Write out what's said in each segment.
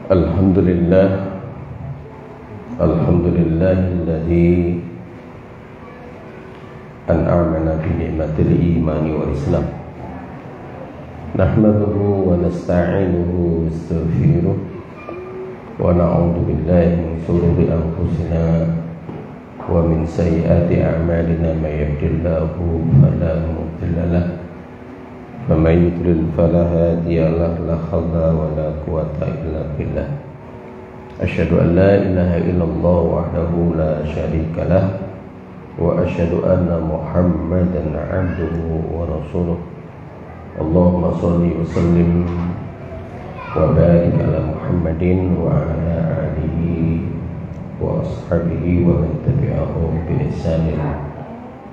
Alhamdulillah Alhamdulillahilladzi an'amana bi ni'matil imani wal islam. Nahmaduhu wa nasta'inuhu wa nastaghfiruh wa na'udzu billahi min shururi anfusina wa min sayyiati a'malina may yahdihillahu fala mudilla lahu wa may yudlil fala hadiya lahu la hawla wa la quwwata illa billah. Asyhadu an la ilaha illallah wahdahu la syarika lah wa asyhadu anna Muhammadan 'abduhu wa rasuluh. Allahumma shalli wa sallim wa barik ala Muhammadin wa ala alihi wa ashabihi wa man tabi'ahum bi ihsanin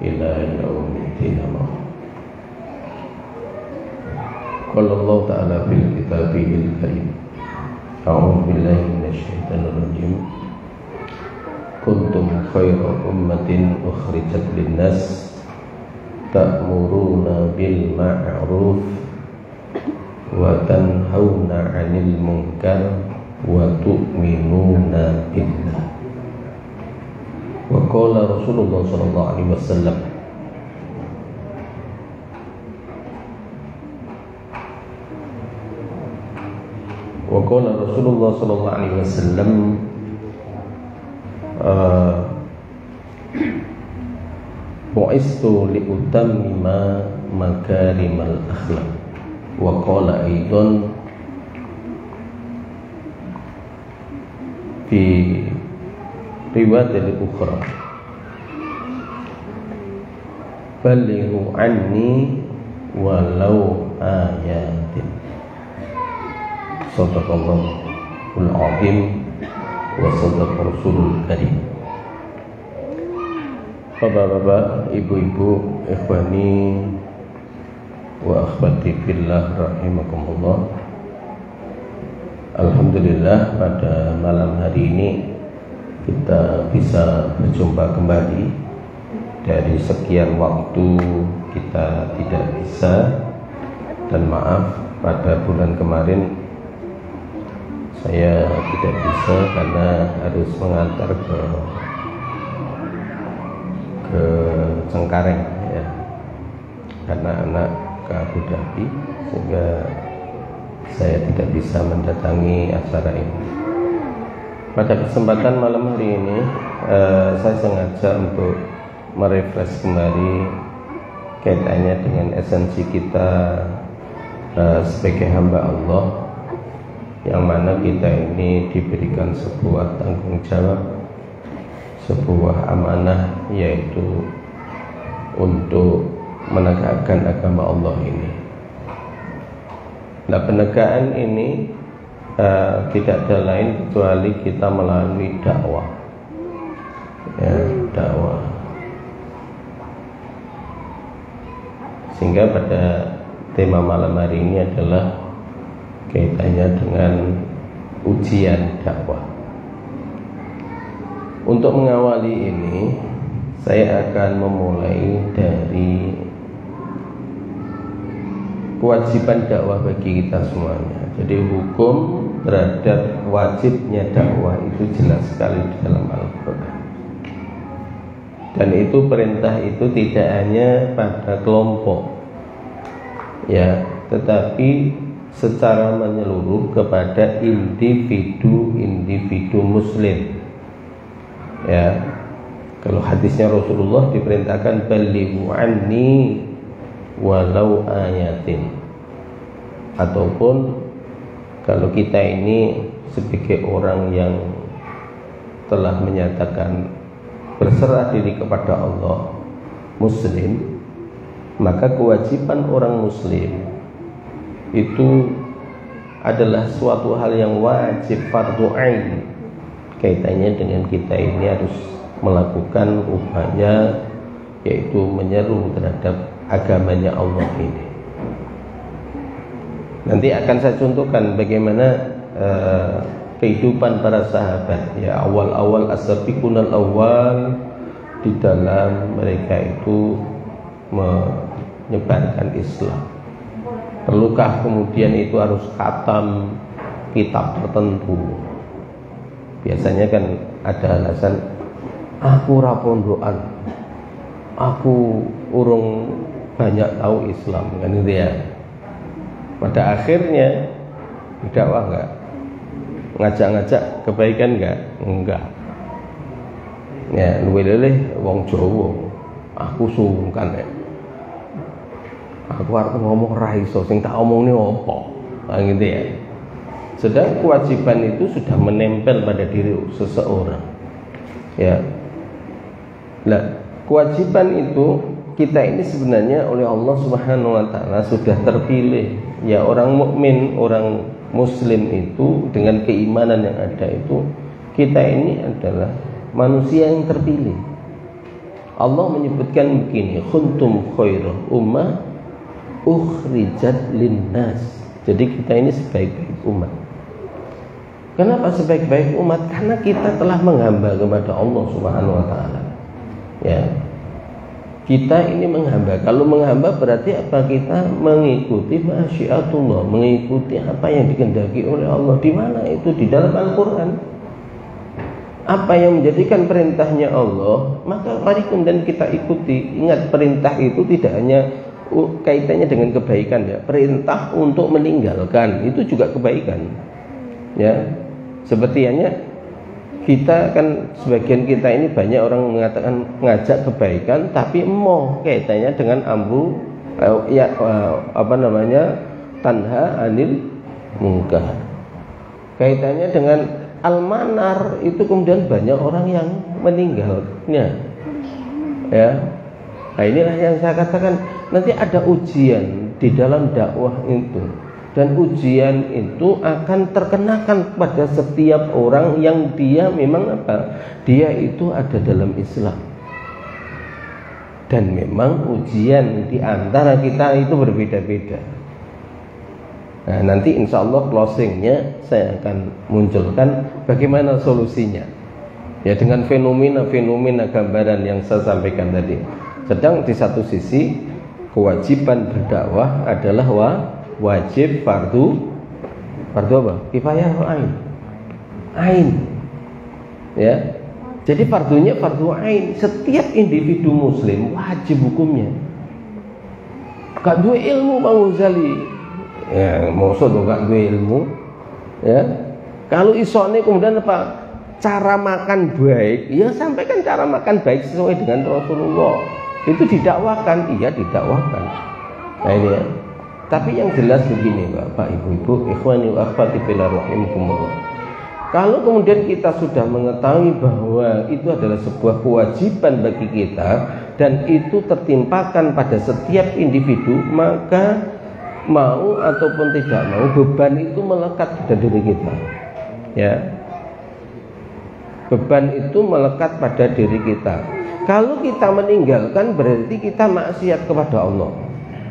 ila yaumiddin. Qala Allah ta'ala fil kitabihil karim. A'udzu billahi minasy syaithanir rajim. Kuntum khayra ummatin ukhrijat lin-nas ta'muruna bil ma'ruf wa tanhauna 'anil munkar wa tu'minuna billah. Wa qala Rasulullah sallallahu alaihi wasallam, wa qala Rasulullah sallallahu alaihi wasallam, bu'istu li utammima makarimal akhlaq. Wa qala aidan fi riwayat al-ukhra, balighu anni walau ayatin. Sadaqallahul azim wa sadaqa rasulul karim. Bapak-bapak, ibu-ibu, ikhwani wa akhwati fillah rahimakumullah. Alhamdulillah, pada malam hari ini kita bisa berjumpa kembali. Dari sekian waktu kita tidak bisa, dan maaf pada bulan kemarin saya tidak bisa karena harus mengantar ke Cengkareng ya, anak-anak ke Abu Dhabi, sehingga saya tidak bisa mendatangi acara ini. Pada kesempatan malam hari ini saya sengaja untuk merefresh kembali kaitannya dengan esensi kita sebagai hamba Allah, yang mana kita ini diberikan sebuah tanggung jawab, sebuah amanah, yaitu untuk menegakkan agama Allah ini. Nah, penegakan ini tidak ada lain kecuali kita melalui dakwah, ya, dakwah. Sehingga pada tema malam hari ini adalah kaitannya dengan ujian dakwah. Untuk mengawali ini, saya akan memulai dari kewajiban dakwah bagi kita semuanya. Jadi hukum terhadap wajibnya dakwah itu jelas sekali di dalam Al-Quran. Dan itu perintah itu tidak hanya pada kelompok, ya, tetapi secara menyeluruh kepada individu muslim. Ya, kalau hadisnya Rasulullah diperintahkan balighu anni walau ayatin, ataupun kalau kita ini sebagai orang yang telah menyatakan berserah diri kepada Allah, muslim, maka kewajiban orang muslim itu adalah suatu hal yang wajib, fardhu ain. Kaitannya dengan kita ini harus melakukan upaya, yaitu menyeru terhadap agamanya Allah ini. Nanti akan saya contohkan bagaimana kehidupan para sahabat, ya, awal-awal as-sabiqunal awal, di dalam mereka itu menyebarkan Islam. Perlukah kemudian itu harus khatam kitab tertentu. Biasanya kan ada alasan, aku rapondoan, aku urung banyak tahu Islam, kan gitu ya. Pada akhirnya dakwah enggak, ngajak-ngajak kebaikan enggak. Ya, luwih-luwih wong Jawa, aku sungkan ya. Aku arep ngomong ra iso, sing tak omongne apa? Nah, gitu ya. Sedang kewajiban itu sudah menempel pada diri seseorang. Ya. Nah, kewajiban itu kita ini sebenarnya oleh Allah Subhanahu wa taala sudah terpilih. Ya, orang mukmin, orang muslim itu dengan keimanan yang ada itu, kita ini adalah manusia yang terpilih. Allah menyebutkan begini, kuntum khairal ummah ukhrijat linnas. Jadi kita ini sebaik-baik umat. Kenapa sebaik-baik umat? Karena kita telah menghamba kepada Allah Subhanahu wa taala. Ya. Kita ini menghamba. Kalau menghamba berarti apa? Kita mengikuti masyiatullah, mengikuti apa yang dikehendaki oleh Allah. Di mana itu? Di dalam Al-Qur'an. Apa yang menjadikan perintahnya Allah, maka mari kemudian kita ikuti. Ingat, perintah itu tidak hanya kaitannya dengan kebaikan ya. Perintah untuk meninggalkan itu juga kebaikan. Ya. Sepertinya kita kan, sebagian kita ini banyak orang mengatakan ngajak kebaikan tapi emoh kaitannya dengan amru tanha anil munkar. Kaitannya dengan al-manar itu kemudian banyak orang yang meninggalnya. Ya. Nah, inilah yang saya katakan, nanti ada ujian di dalam dakwah itu. Dan ujian itu akan terkenakan pada setiap orang yang dia memang apa? Dia itu ada dalam Islam. Dan memang ujian di antara kita itu berbeda-beda. Nah, nanti insya Allah closingnya saya akan munculkan bagaimana solusinya. Ya, dengan fenomena-fenomena gambaran yang saya sampaikan tadi. Sedang di satu sisi kewajiban berdakwah adalah wajib fardu apa? Kifayah ain. Ya. Jadi fardunya fardu ain. Setiap individu muslim wajib hukumnya. Gak duwe ilmu Bang Ghazali. Ya, maksud gak duwe ilmu. Ya. Kalau isone kemudian apa? Cara makan baik, ya sampaikan cara makan baik sesuai dengan Rasulullah. Itu didakwakan, iya didakwakan. Nah ini ya. Tapi yang jelas begini Bapak, Ibu-ibu, ikhwani wa akhwati fillah rahimakumullah. Kalau kemudian kita sudah mengetahui bahwa itu adalah sebuah kewajiban bagi kita dan itu tertimpakan pada setiap individu, maka mau ataupun tidak mau beban itu melekat pada diri kita. Ya. Beban itu melekat pada diri kita. Kalau kita meninggalkan berarti kita maksiat kepada Allah.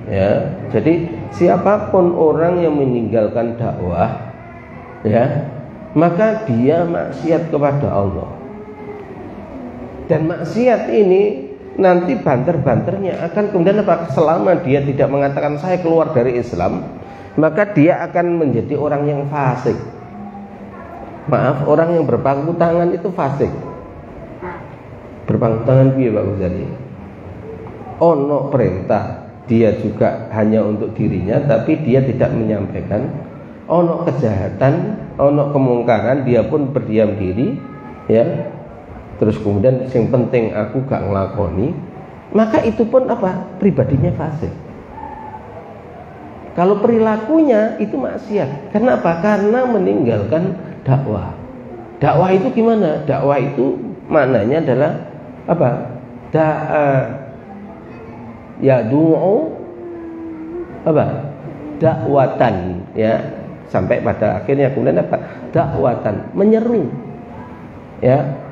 Ya, jadi siapapun orang yang meninggalkan dakwah, ya, maka dia maksiat kepada Allah. Dan maksiat ini nanti banter-banternya akan kemudian apa? Selama dia tidak mengatakan saya keluar dari Islam, maka dia akan menjadi orang yang fasik. Maaf, orang yang berpangku tangan itu fasik. Berpangku tangan piye Pak Ghazali? Ono perintah, dia juga hanya untuk dirinya, tapi dia tidak menyampaikan. Ono kejahatan, ono kemungkaran, dia pun berdiam diri, ya. Terus kemudian yang penting aku gak ngelakoni, maka itu pun apa? Pribadinya fasik. Kalau perilakunya itu maksiat. Kenapa? Karena meninggalkan dakwah. Dakwah itu gimana? Dakwah itu maknanya adalah apa? Yad'u apa? Dakwatan, ya. Sampai pada akhirnya kemudian apa? Dakwatan, menyeru. Ya.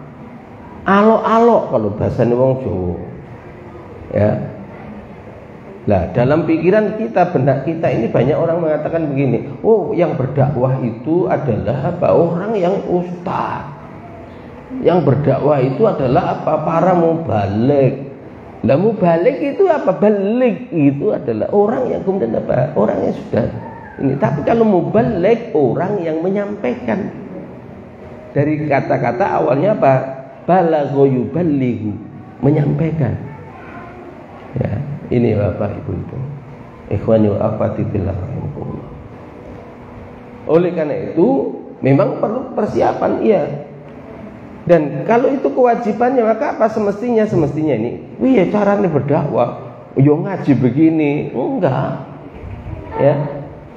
Alok-alok kalau bahasane wong Jawa. Ya. Nah, dalam pikiran kita, benak kita ini banyak orang mengatakan begini, oh yang berdakwah itu adalah apa? Orang yang ustaz. Yang berdakwah itu adalah apa? Para mubalik. Lah mubalik itu apa? Balik itu adalah orang yang kemudian apa? Orang yang sudah Ini tapi kalau mubaligh orang yang menyampaikan. Dari kata-kata awalnya apa? Balagha yuballighu, menyampaikan. Ya, ini Bapak Ibu itu. Ikhwani wa akhwati fillah. Oleh karena itu memang perlu persiapan, iya. Dan kalau itu kewajibannya, maka apa semestinya ini? Iya caranya berdakwah. Yo ngaji begini, enggak. Ya.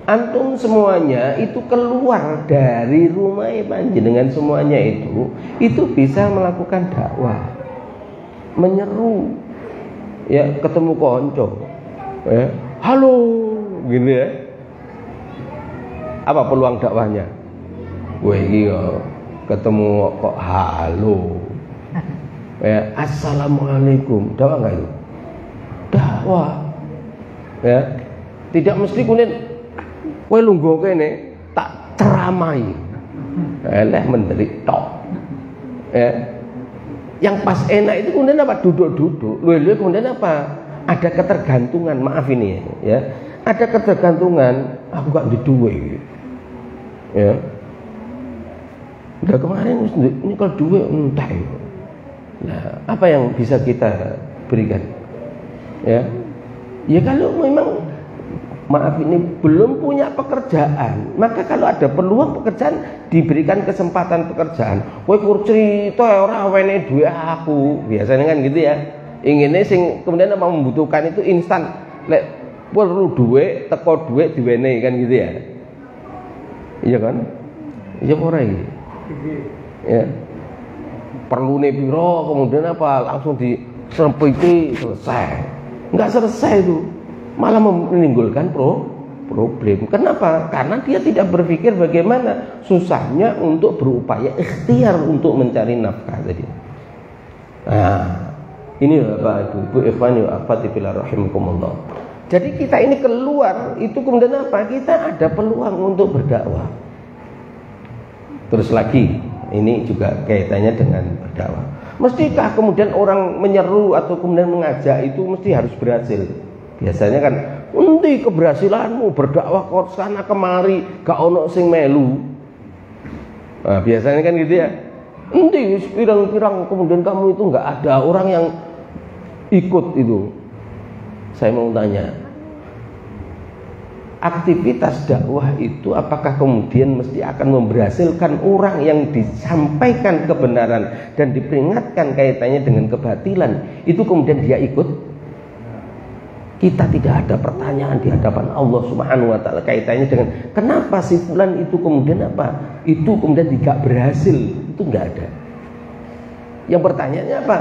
Antum semuanya itu keluar dari rumah panjenengan semuanya itu bisa melakukan dakwah. Menyeru. Ya, ketemu konco. Ya, halo, gini ya. Apa peluang dakwahnya? Gue iya ketemu kok halo. Ya, assalamualaikum. Dakwah enggak itu? Dakwah. Ya. Tidak mesti kemudian kowe lungguh kene tak ceramai. Eleh menderit tok. Ya. Yang pas enak itu kemudian apa? Duduk-duduk. Lho kemudian apa? Ada ketergantungan, maaf ini ya. Ada ketergantungan, aku gak di duwe. Ya. Udah kemarin ini kalau duwe entah. Nah, apa yang bisa kita berikan? Ya. Ya kalau memang maaf ini belum punya pekerjaan, maka kalau ada peluang pekerjaan diberikan kesempatan pekerjaan. Kowe kur cerita ora wene duwe aku. Biasanya kan gitu ya. Inginnya sing kemudian apa membutuhkan itu instan. Lek perlu duwe, teko duwe diwenehi kan gitu ya. Iya kan? Iya ora iki. Ya. Perlune piro kemudian apa langsung disempiti selesai. Enggak selesai itu. Malah menimbulkan problem. Kenapa? Karena dia tidak berpikir bagaimana susahnya untuk berupaya ikhtiar untuk mencari nafkah tadi. Nah, ini Bapak Ibu ikhwani wa akhwati fillah rahimakumullah. Jadi kita ini keluar itu kemudian apa? Kita ada peluang untuk berdakwah. Terus lagi, ini juga kaitannya dengan berdakwah. Mestikah kemudian orang menyeru atau kemudian mengajak itu mesti harus berhasil? Biasanya kan, endi keberhasilanmu berdakwah ke sana kemari, gak ono sing melu. Nah, biasanya kan gitu ya. Endi pirang-pirang kemudian kamu itu gak ada orang yang ikut itu. Saya mau tanya, aktivitas dakwah itu apakah kemudian mesti akan memberhasilkan orang yang disampaikan kebenaran dan diperingatkan kaitannya dengan kebatilan, itu kemudian dia ikut? Kita tidak ada pertanyaan di hadapan Allah Subhanahu wa taala kaitannya dengan kenapa si fulan itu kemudian apa? Itu kemudian tidak berhasil. Itu enggak ada. Yang pertanyaannya apa?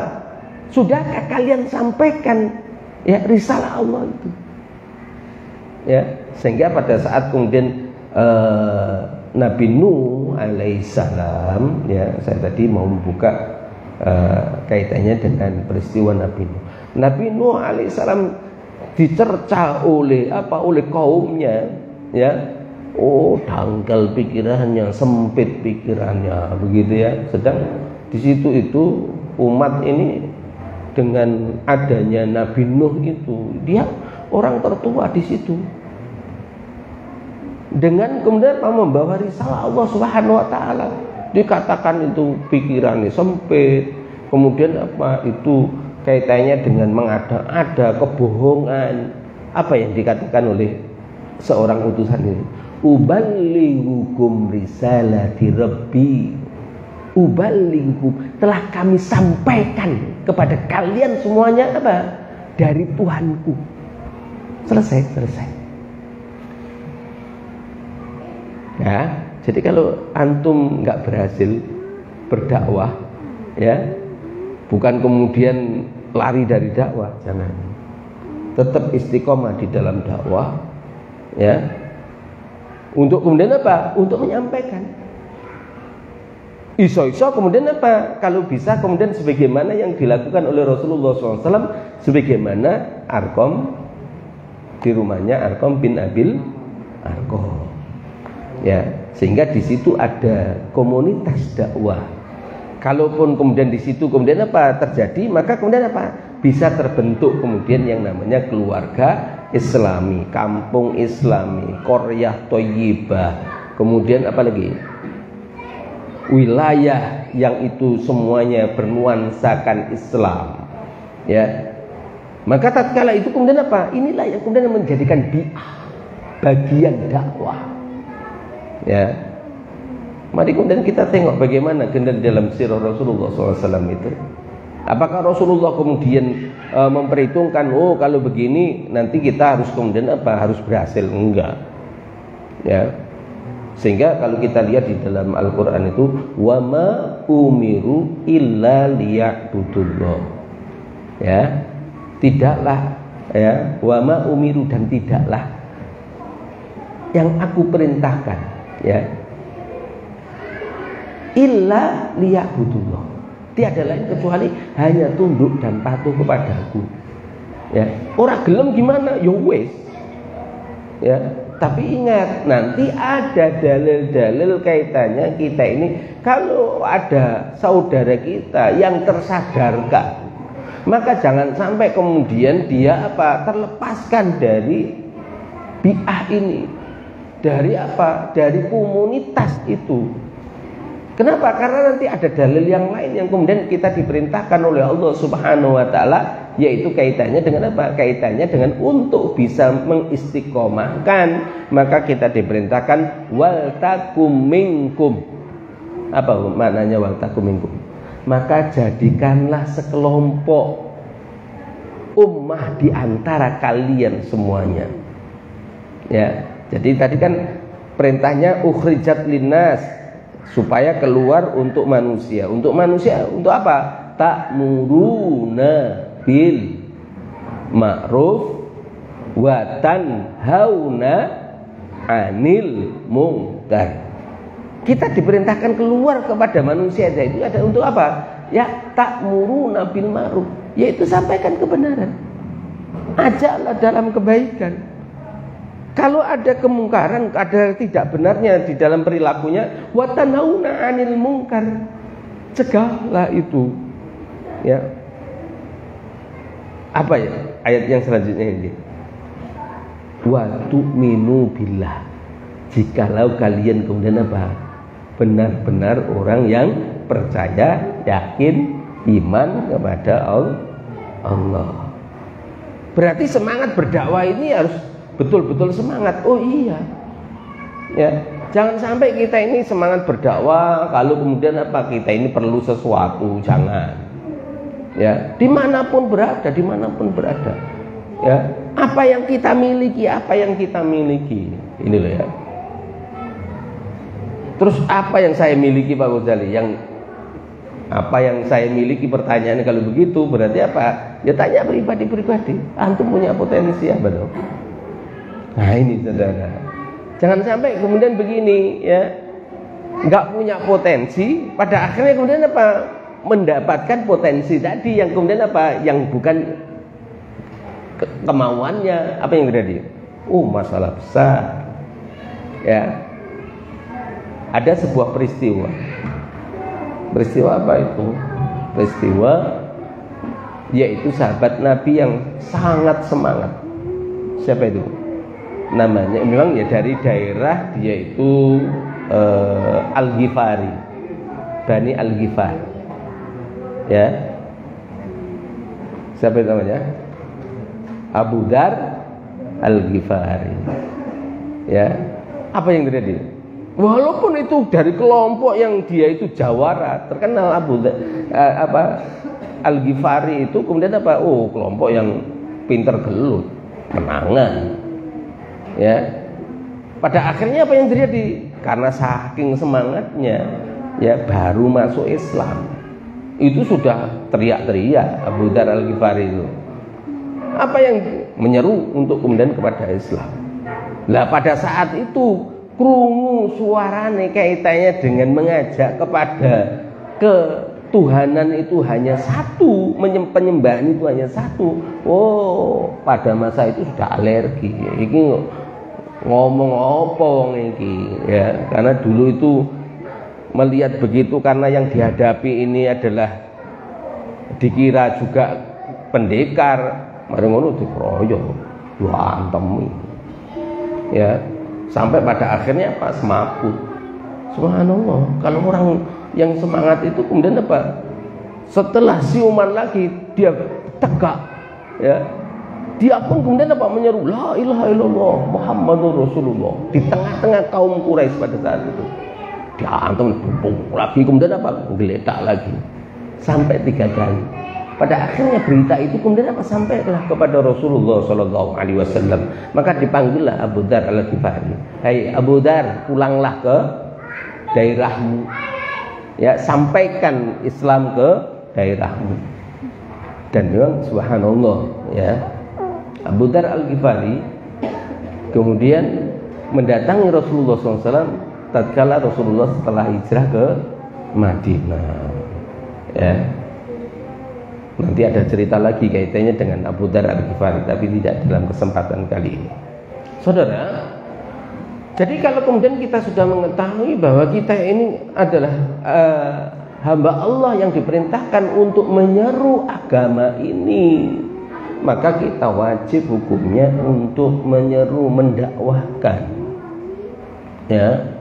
Sudahkah kalian sampaikan ya risalah Allah itu? Ya, sehingga pada saat kemudian Nabi Nuh alaihissalam, ya saya tadi mau membuka kaitannya dengan peristiwa Nabi Nuh. Nabi Nuh alaihissalam dicerca oleh kaumnya, ya. Oh, dangkal pikirannya, sempit pikirannya, begitu ya. Sedang di situ itu umat ini dengan adanya Nabi Nuh itu, dia orang tertua di situ. Dengan kemudian membawa risalah Allah Subhanahu wa taala. Dikatakan itu pikirannya sempit, kemudian apa itu kaitannya dengan mengada-ada kebohongan. Apa yang dikatakan oleh seorang utusan ini? Uballighukum risalati rabbi. Uballighukum, telah kami sampaikan kepada kalian semuanya apa? Dari Tuhanku. Selesai. Ya, jadi kalau antum nggak berhasil berdakwah, ya, bukan kemudian lari dari dakwah, jangan. Tetap istiqomah di dalam dakwah, ya. Untuk kemudian apa? Untuk menyampaikan. Iso-iso kemudian apa? Kalau bisa kemudian sebagaimana yang dilakukan oleh Rasulullah SAW, sebagaimana Arqam di rumahnya Arqam bin Abil Arqam. Ya, sehingga di situ ada komunitas dakwah. Kalaupun kemudian di situ kemudian apa terjadi, maka kemudian apa bisa terbentuk kemudian yang namanya keluarga Islami, kampung Islami, Qaryah Thayyibah, kemudian apa lagi? Wilayah yang itu semuanya bernuansakan Islam, ya. Maka tatkala itu kemudian apa? Inilah yang kemudian menjadikan bi'ah, bagian dakwah, ya. Mari kemudian kita tengok bagaimana kemudian dalam sirah Rasulullah SAW itu. Apakah Rasulullah kemudian memperhitungkan, oh kalau begini nanti kita harus kemudian apa? Harus berhasil? Enggak, ya. Sehingga kalau kita lihat di dalam Al-Quran itu, wa ma umiru illa liya'budullah, ya. Tidaklah, ya, wa ma umiru, dan tidaklah yang aku perintahkan, ya, illa liya'budullah, tiada lain kecuali hanya tunduk dan patuh kepadaku, ya. Ora gelem gimana? Ya wis, ya. Tapi ingat, nanti ada dalil-dalil kaitannya kita ini. Kalau ada saudara kita yang tersadarkan, maka jangan sampai kemudian dia apa? Terlepaskan dari bi'ah ini, dari apa? Dari komunitas itu. Kenapa? Karena nanti ada dalil yang lain yang kemudian kita diperintahkan oleh Allah Subhanahu wa taala, yaitu kaitannya dengan apa? Kaitannya dengan untuk bisa mengistiqomahkan, maka kita diperintahkan wal takum minkum. Apa maknanya wal takum minkum? Maka jadikanlah sekelompok ummah di antara kalian semuanya. Ya. Jadi tadi kan perintahnya ukhrijat linnas, supaya keluar untuk manusia. Untuk manusia untuk apa? Ta'muruna bil ma'ruf wa tanhauna 'anil munkar. Kita diperintahkan keluar kepada manusia, itu ada untuk apa? Ya, ta'muruna bil ma'ruf, yaitu sampaikan kebenaran. Ajaklah dalam kebaikan. Kalau ada kemungkaran, ada tidak benarnya di dalam perilakunya, wa tanhauna 'anil munkar, cegahlah itu. Ya. Apa ya ayat yang selanjutnya ini? Wa tu'minu billah. Jikalau kalian kemudian apa? Benar-benar orang yang percaya, yakin, iman kepada Allah. Berarti semangat berdakwah ini harus betul-betul semangat. Oh iya, ya, jangan sampai kita ini semangat berdakwah kalau kemudian apa? Kita ini perlu sesuatu, jangan. Ya, dimanapun berada, ya, apa yang kita miliki, ini loh ya. Terus apa yang saya miliki Pak Ghazali? Yang apa yang saya miliki, pertanyaannya kalau begitu berarti apa? Ya tanya pribadi-pribadi. Antum punya potensi apa dong? Nah ini saudara, jangan sampai kemudian begini, ya, nggak punya potensi, pada akhirnya kemudian apa? Mendapatkan potensi tadi yang kemudian apa? Yang bukan kemauannya, apa yang terjadi? Masalah besar, ya. Ada sebuah peristiwa. Peristiwa apa itu? Peristiwa yaitu sahabat Nabi yang sangat semangat. Siapa itu? Namanya memang ya dari daerah dia itu Al-Ghifari, Bani Al-Ghifar, ya. Siapa itu namanya? Abu Dar Al-Ghifari, ya. Apa yang terjadi? Walaupun itu dari kelompok yang dia itu jawara, terkenal Abu Dar, Al-Ghifari itu kemudian apa? Kelompok yang pinter gelut, menangan. Ya, pada akhirnya apa yang terjadi? Karena saking semangatnya, ya, baru masuk Islam, itu sudah teriak-teriak Abu Dar Al-Ghifari itu. Apa yang menyeru untuk kemudian kepada Islam? Lah pada saat itu krungu suarane kaitannya dengan mengajak kepada ketuhanan itu hanya satu, penyembahan itu hanya satu. Pada masa itu sudah alergi. Ini ngomong apa wong iki, ya, karena dulu itu melihat begitu, karena yang dihadapi ini adalah dikira juga pendekar, mari ngono dikeroyok, Wah, antem. Ya, sampai pada akhirnya apa? Semaput. Subhanallah. Kalau orang yang semangat itu kemudian apa? Setelah siuman lagi dia tegak, ya. Dia pun kemudian apa? Menyeru la ilaha illallah Muhammadur Rasulullah di tengah-tengah kaum Quraisy pada saat itu. Dia antum lagi kemudian apa? Geletak lagi sampai 3 kali. Pada akhirnya berita itu kemudian apa? Sampailah kepada Rasulullah Shallallahu Alaihi Wasallam. Maka dipanggillah Abu Dzar Al-Ghifari. Hai Abu Dzar, pulanglah ke daerahmu. Ya, sampaikan Islam ke daerahmu. Dan memang subhanallah, ya, Abu Dzar Al-Ghifari kemudian mendatangi Rasulullah SAW tatkala Rasulullah setelah hijrah ke Madinah. Ya, nanti ada cerita lagi kaitannya dengan Abu Dzar Al-Ghifari, tapi tidak dalam kesempatan kali ini. Saudara, jadi kalau kemudian kita sudah mengetahui bahwa kita ini adalah hamba Allah yang diperintahkan untuk menyeru agama ini, maka kita wajib hukumnya untuk menyeru, mendakwahkan. Ya.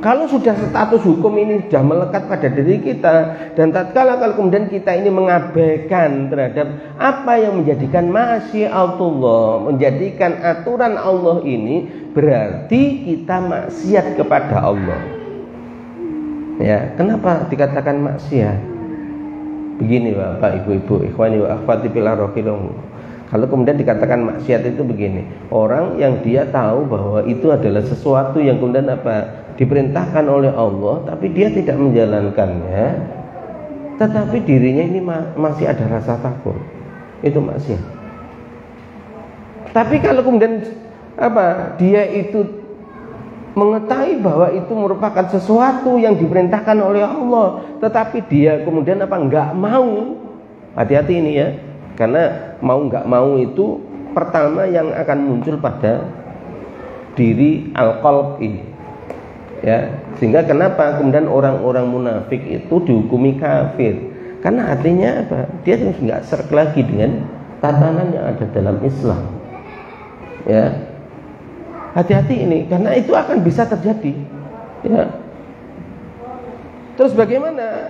Kalau sudah status hukum ini sudah melekat pada diri kita, dan tatkala kalau kemudian kita ini mengabaikan terhadap apa yang menjadikan masyiatullah, menjadikan aturan Allah ini, berarti kita maksiat kepada Allah. Ya, kenapa dikatakan maksiat? Begini Bapak, Ibu-ibu, ikhwani wa akhwati fillah rahimakumullah. Kalau kemudian dikatakan maksiat itu begini, orang yang dia tahu bahwa itu adalah sesuatu yang kemudian apa? Diperintahkan oleh Allah, tapi dia tidak menjalankannya, tetapi dirinya ini masih ada rasa takut, itu maksiat. Tapi kalau kemudian apa? Dia itu mengetahui bahwa itu merupakan sesuatu yang diperintahkan oleh Allah, tetapi dia kemudian apa? Enggak mau. Hati-hati ini ya, karena mau enggak mau itu pertama yang akan muncul pada diri al-qalb ini. Ya, sehingga kenapa kemudian orang-orang munafik itu dihukumi kafir? Karena artinya apa? Dia nggak serk lagi dengan tatanan yang ada dalam Islam. Ya, hati-hati ini, karena itu akan bisa terjadi. Ya. Terus bagaimana?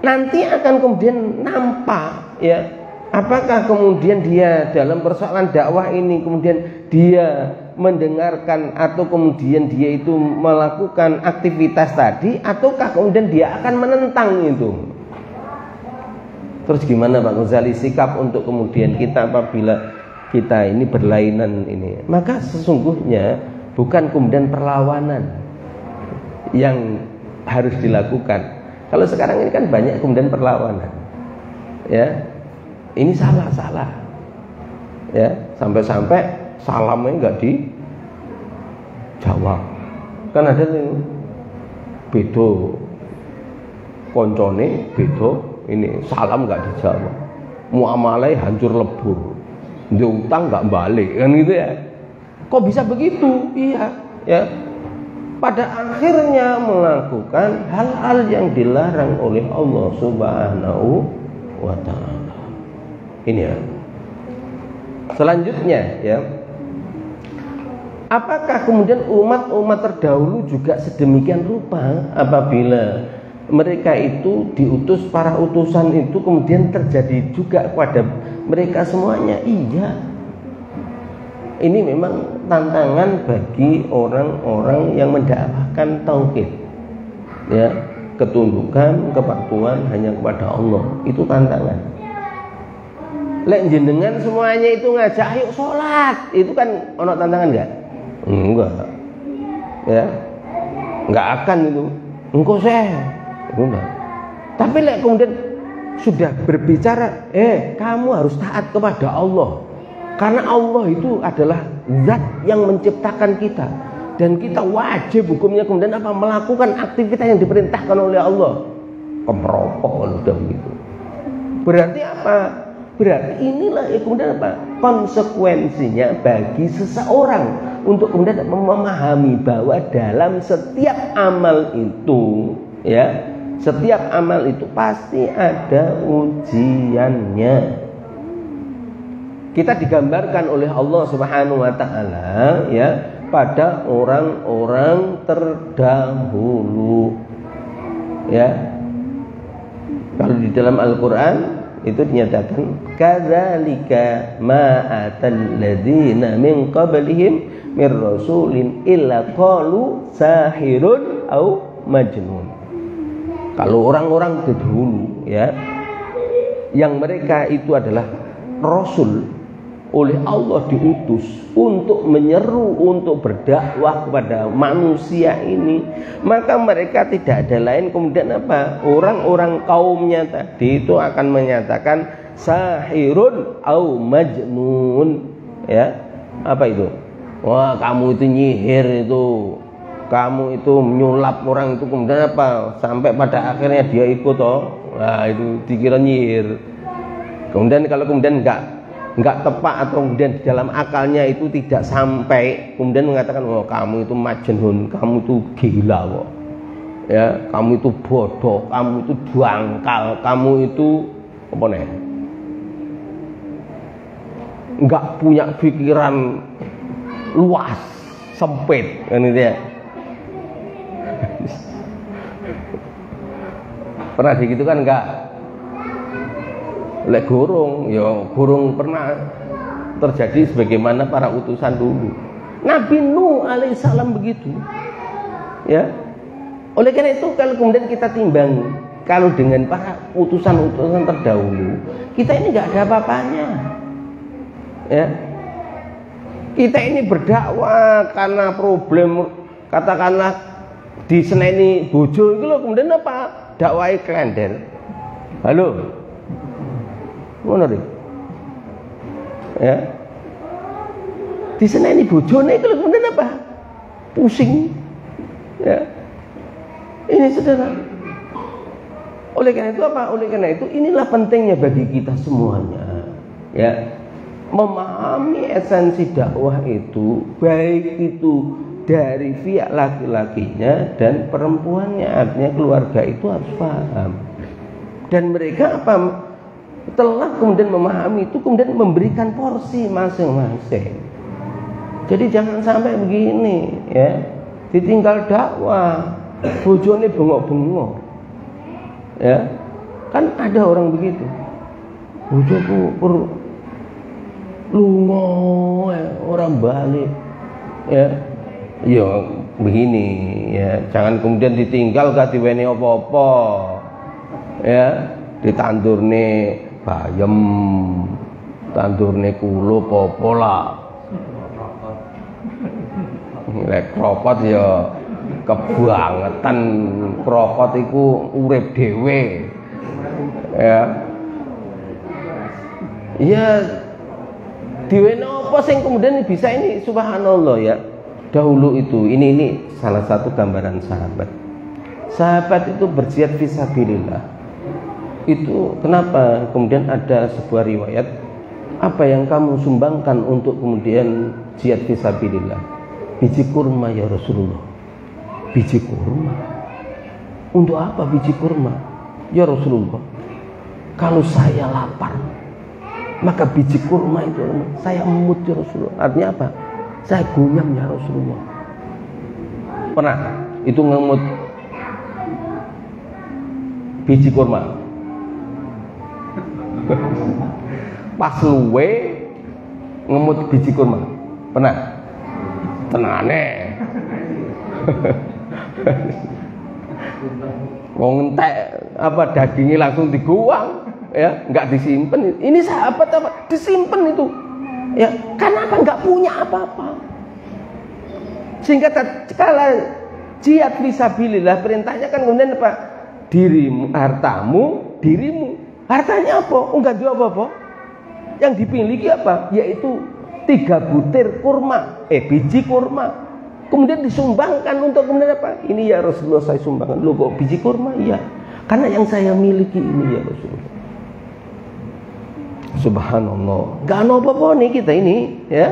Nanti akan kemudian nampak, ya, apakah kemudian dia dalam persoalan dakwah ini kemudian dia mendengarkan atau kemudian dia itu melakukan aktivitas tadi, ataukah kemudian dia akan menentang itu. Terus gimana Pak Ghazali sikap untuk kemudian kita apabila kita ini berlainan ini? Maka sesungguhnya bukan kemudian perlawanan yang harus dilakukan. Kalau sekarang ini kan banyak kemudian perlawanan. Ya. Ini salah. Ya, sampai-sampai salamnya enggak dijawab. Kan ada yang bedo koncone, bedo ini salam enggak dijawab. Muamalai hancur lebur. Dia utang enggak balik, kan gitu ya. Kok bisa begitu? Iya, ya. Pada akhirnya melakukan hal-hal yang dilarang oleh Allah Subhanahu wa taala. Ini ya. Selanjutnya ya, apakah kemudian umat-umat terdahulu juga sedemikian rupa apabila mereka itu diutus, para utusan itu kemudian terjadi juga kepada mereka semuanya? Iya. Ini memang tantangan bagi orang-orang yang mendakwahkan tauhid. Ya, ketundukan, kepatuhan hanya kepada Allah. Itu tantangan. Lek jenengan semuanya itu ngajak ayo sholat, itu kan ono tantangan enggak? Enggak. Ya. Enggak akan itu. Engko saya. Enggak. Tapi lek kemudian sudah berbicara, kamu harus taat kepada Allah. Karena Allah itu adalah zat yang menciptakan kita, dan kita wajib hukumnya kemudian apa? Melakukan aktivitas yang diperintahkan oleh Allah. Kemerokok kalau udah begitu. Berarti apa? Berarti inilah kemudian apa? Konsekuensinya bagi seseorang untuk kemudian memahami bahwa dalam setiap amal itu, ya, setiap amal itu pasti ada ujiannya. kita digambarkan oleh Allah Subhanahu wa taala ya pada orang-orang terdahulu. Ya. Kalau di dalam Al-Qur'an itu dinyatakan kadzalika ma atal ladzina min qablihim mir rasulin illa qalu sahirun au majnun. Kalau orang-orang terdahulu ya yang mereka itu adalah rasul oleh Allah diutus untuk menyeru, untuk berdakwah kepada manusia ini, maka mereka tidak ada lain kemudian apa? Orang-orang kaumnya tadi itu akan menyatakan sahirun au majnun. Ya, apa itu? Wah, kamu itu nyihir itu, kamu itu menyulap orang itu, kemudian apa? Sampai pada akhirnya dia ikut toh. Nah, itu dikira nyihir. Kemudian kalau kemudian enggak tepat atau kemudian di dalam akalnya itu tidak sampai, kemudian mengatakan oh kamu itu majnun, kamu itu gila kok. Ya, kamu itu bodoh, kamu itu dangkal, kamu itu apa nih? Enggak punya pikiran luas, sempit kan itu ya. Pernah begitu kan enggak? Lek gurung, ya gurung pernah terjadi sebagaimana para utusan dulu. Nabi Nuh alaihissalam begitu. Ya. Oleh karena itu kalau kemudian kita timbang kalau dengan para utusan-utusan terdahulu, kita ini nggak ada apa-apanya. Ya. Kita ini berdakwah karena problem katakanlah diseneni bojo itu loh, kemudian apa? Dakwai klender. Halo. Ngono lho. Ya. Diseneni bojone itu kemudian apa? Pusing. Ya. Ini saudara. Oleh karena itu apa? Oleh karena itu inilah pentingnya bagi kita semuanya. Ya. Memahami esensi dakwah itu, baik itu dari pihak laki-lakinya dan perempuannya, artinya keluarga itu harus paham. Dan mereka apa? Telah kemudian memahami itu, kemudian memberikan porsi masing-masing. Jadi jangan sampai begini ya, ditinggal dakwah bojone bengok-bengok ya, kan ada orang begitu, bojoku lungo ya, orang balik ya, ya begini ya, jangan kemudian ditinggal gak diweni apa-apa ya, ditandurne bayem, tandurne kulo popola, lek krokot ya kebangetan, krokot iku urip dhewe ya. Ya diwene apa sing kemudian bisa ini subhanallah ya. Dahulu itu ini salah satu gambaran sahabat. Sahabat itu berjihad fisabilillah. Itu kenapa kemudian ada sebuah riwayat, apa yang kamu sumbangkan untuk kemudian jihad fisabilillah? Biji kurma ya Rasulullah. Biji kurma. Untuk apa biji kurma? Ya Rasulullah, kalau saya lapar, maka biji kurma itu saya emut ya Rasulullah. Artinya apa? Saya gunyam ya Rasulullah. Pernah itu ngemut biji kurma? Pas luwe ngemut biji kurma pernah? Tenane wong entek apa dagingnya langsung diguang ya, nggak disimpan. Ini sahabat apa? Disimpan itu ya, karena apa? Nggak punya apa-apa. Sehingga tatkala jihad fisabilillah perintahnya kan kemudian apa? Dirimu, hartamu, dirimu. Hartanya apa? Enggak jual apa-apa. Yang dimiliki apa? Yaitu 3 butir kurma, biji kurma. Kemudian disumbangkan untuk kemudian apa? Ini ya Rasulullah saya sumbangkan. Loh kok biji kurma? Iya. Karena yang saya miliki ini ya Rasulullah. Subhanallah. Enggak ada apa-apa nih kita ini, ya.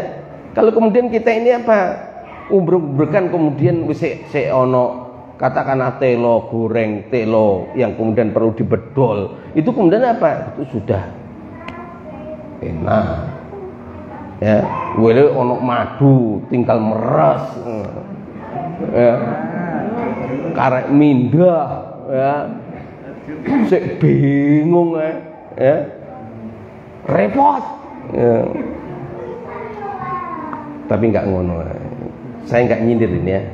Kalau kemudian kita ini apa? Ubrek-ubrekan kemudian wis ono katakanlah telo goreng, telo yang kemudian perlu dibedol, itu kemudian apa? Itu sudah enak Ya, wele ono madu tinggal meres. Ya. Karek mindah ya. Sik bingung ya. Repot. Ya. Tapi enggak ngono. Saya enggak nyindir ini ya.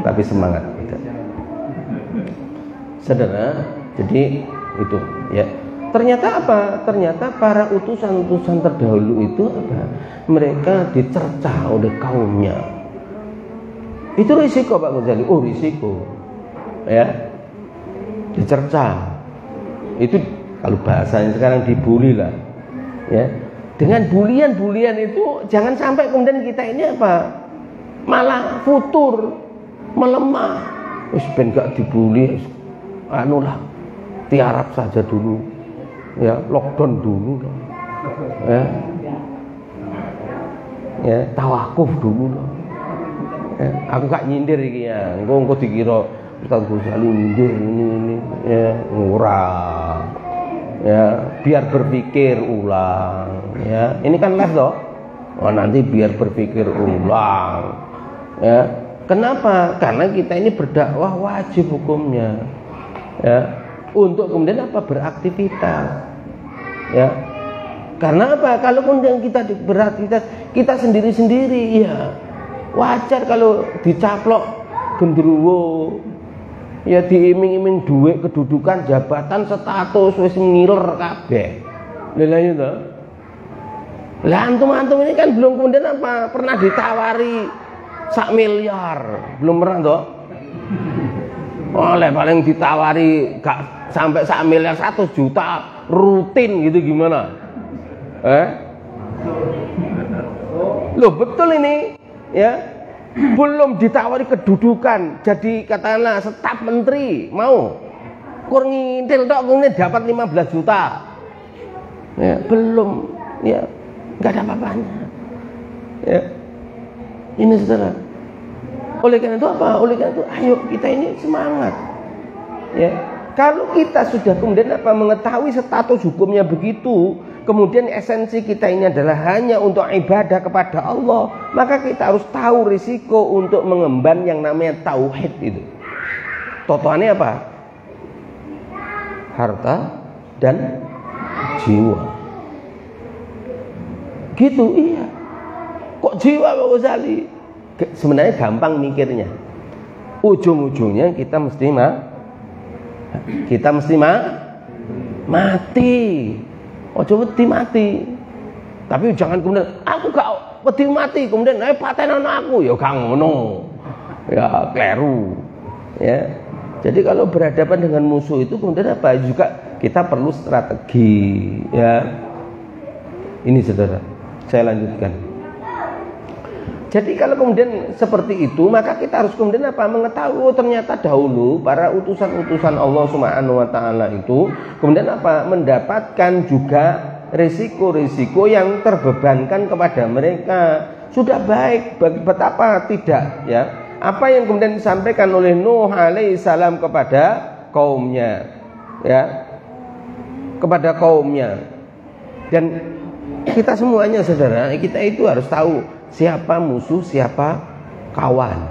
Tapi semangat gitu. Saudara, jadi itu ya. Ternyata apa? Ternyata para utusan-utusan terdahulu itu apa? Mereka dicerca oleh kaumnya. Itu risiko Pak Ghazali. Oh, risiko. Ya. Dicerca. Itu kalau bahasanya sekarang dibully lah. Ya. Dengan bulian-bulian itu jangan sampai kemudian kita ini apa? Malah futur, melemah. Wis ben gak dibully, anulah. Tiarap saja dulu. Ya, lockdown dulu. Ya, tawakuf dulu. Ya, aku gak nyindir iki ya. Engko dikira Ustaz Ghazali nyindir ini ya, ngurang. Ya, biar berpikir ulang. Ya, ini kan live loh. Oh, nanti biar berpikir ulang. Ya, kenapa? Karena kita ini berdakwah wajib hukumnya. Ya. Untuk kemudian apa? Beraktivitas. Ya. Karena apa? Kalau kemudian kita beraktivitas, kita sendiri-sendiri ya. Wajar kalau dicaplok gendruwo. Ya diiming-iming duit, kedudukan, jabatan, status wis ngiler kabeh. Lha iya to. Lah antum-antum ini kan belum kemudian apa? Pernah ditawari 1 miliar. Belum pernah toh? Oleh paling ditawari gak sampai 1 miliar, 100 juta rutin gitu gimana? Loh betul ini ya. Belum ditawari kedudukan jadi katakanlah staf menteri, mau kur ngintil tok kemudian dapat 15 juta. Ya, belum ya, enggak ada apa-apanya. Ya. Ini saudara. Oleh karena itu apa? Oleh karena itu ayo kita ini semangat. Ya. Kalau kita sudah kemudian apa mengetahui status hukumnya begitu, kemudian esensi kita ini adalah hanya untuk ibadah kepada Allah, maka kita harus tahu risiko untuk mengemban yang namanya tauhid itu. Totoannya apa? Harta dan jiwa. Gitu iya. Kok jiwa Pak Ghazali? Sebenarnya gampang mikirnya. Ujung-ujungnya kita mesti mati. Ojo wedi mati. Tapi jangan kemudian aku gak wedi mati kemudian patenan aku ya gak ngono. Ya kleru. Ya. Jadi kalau berhadapan dengan musuh itu kemudian apa? Juga kita perlu strategi, ya. Ini saudara, saya lanjutkan. Jadi kalau kemudian seperti itu, maka kita harus kemudian apa? Mengetahui oh, ternyata dahulu para utusan-utusan Allah Subhanahu wa taala itu kemudian apa? Mendapatkan juga risiko-risiko yang terbebankan kepada mereka. Sudah baik, betapa tidak ya. Apa yang kemudian disampaikan oleh Nuh alaihissalam kepada kaumnya, ya. Kepada kaumnya. Dan kita semuanya saudara, kita itu harus tahu siapa musuh, siapa kawan.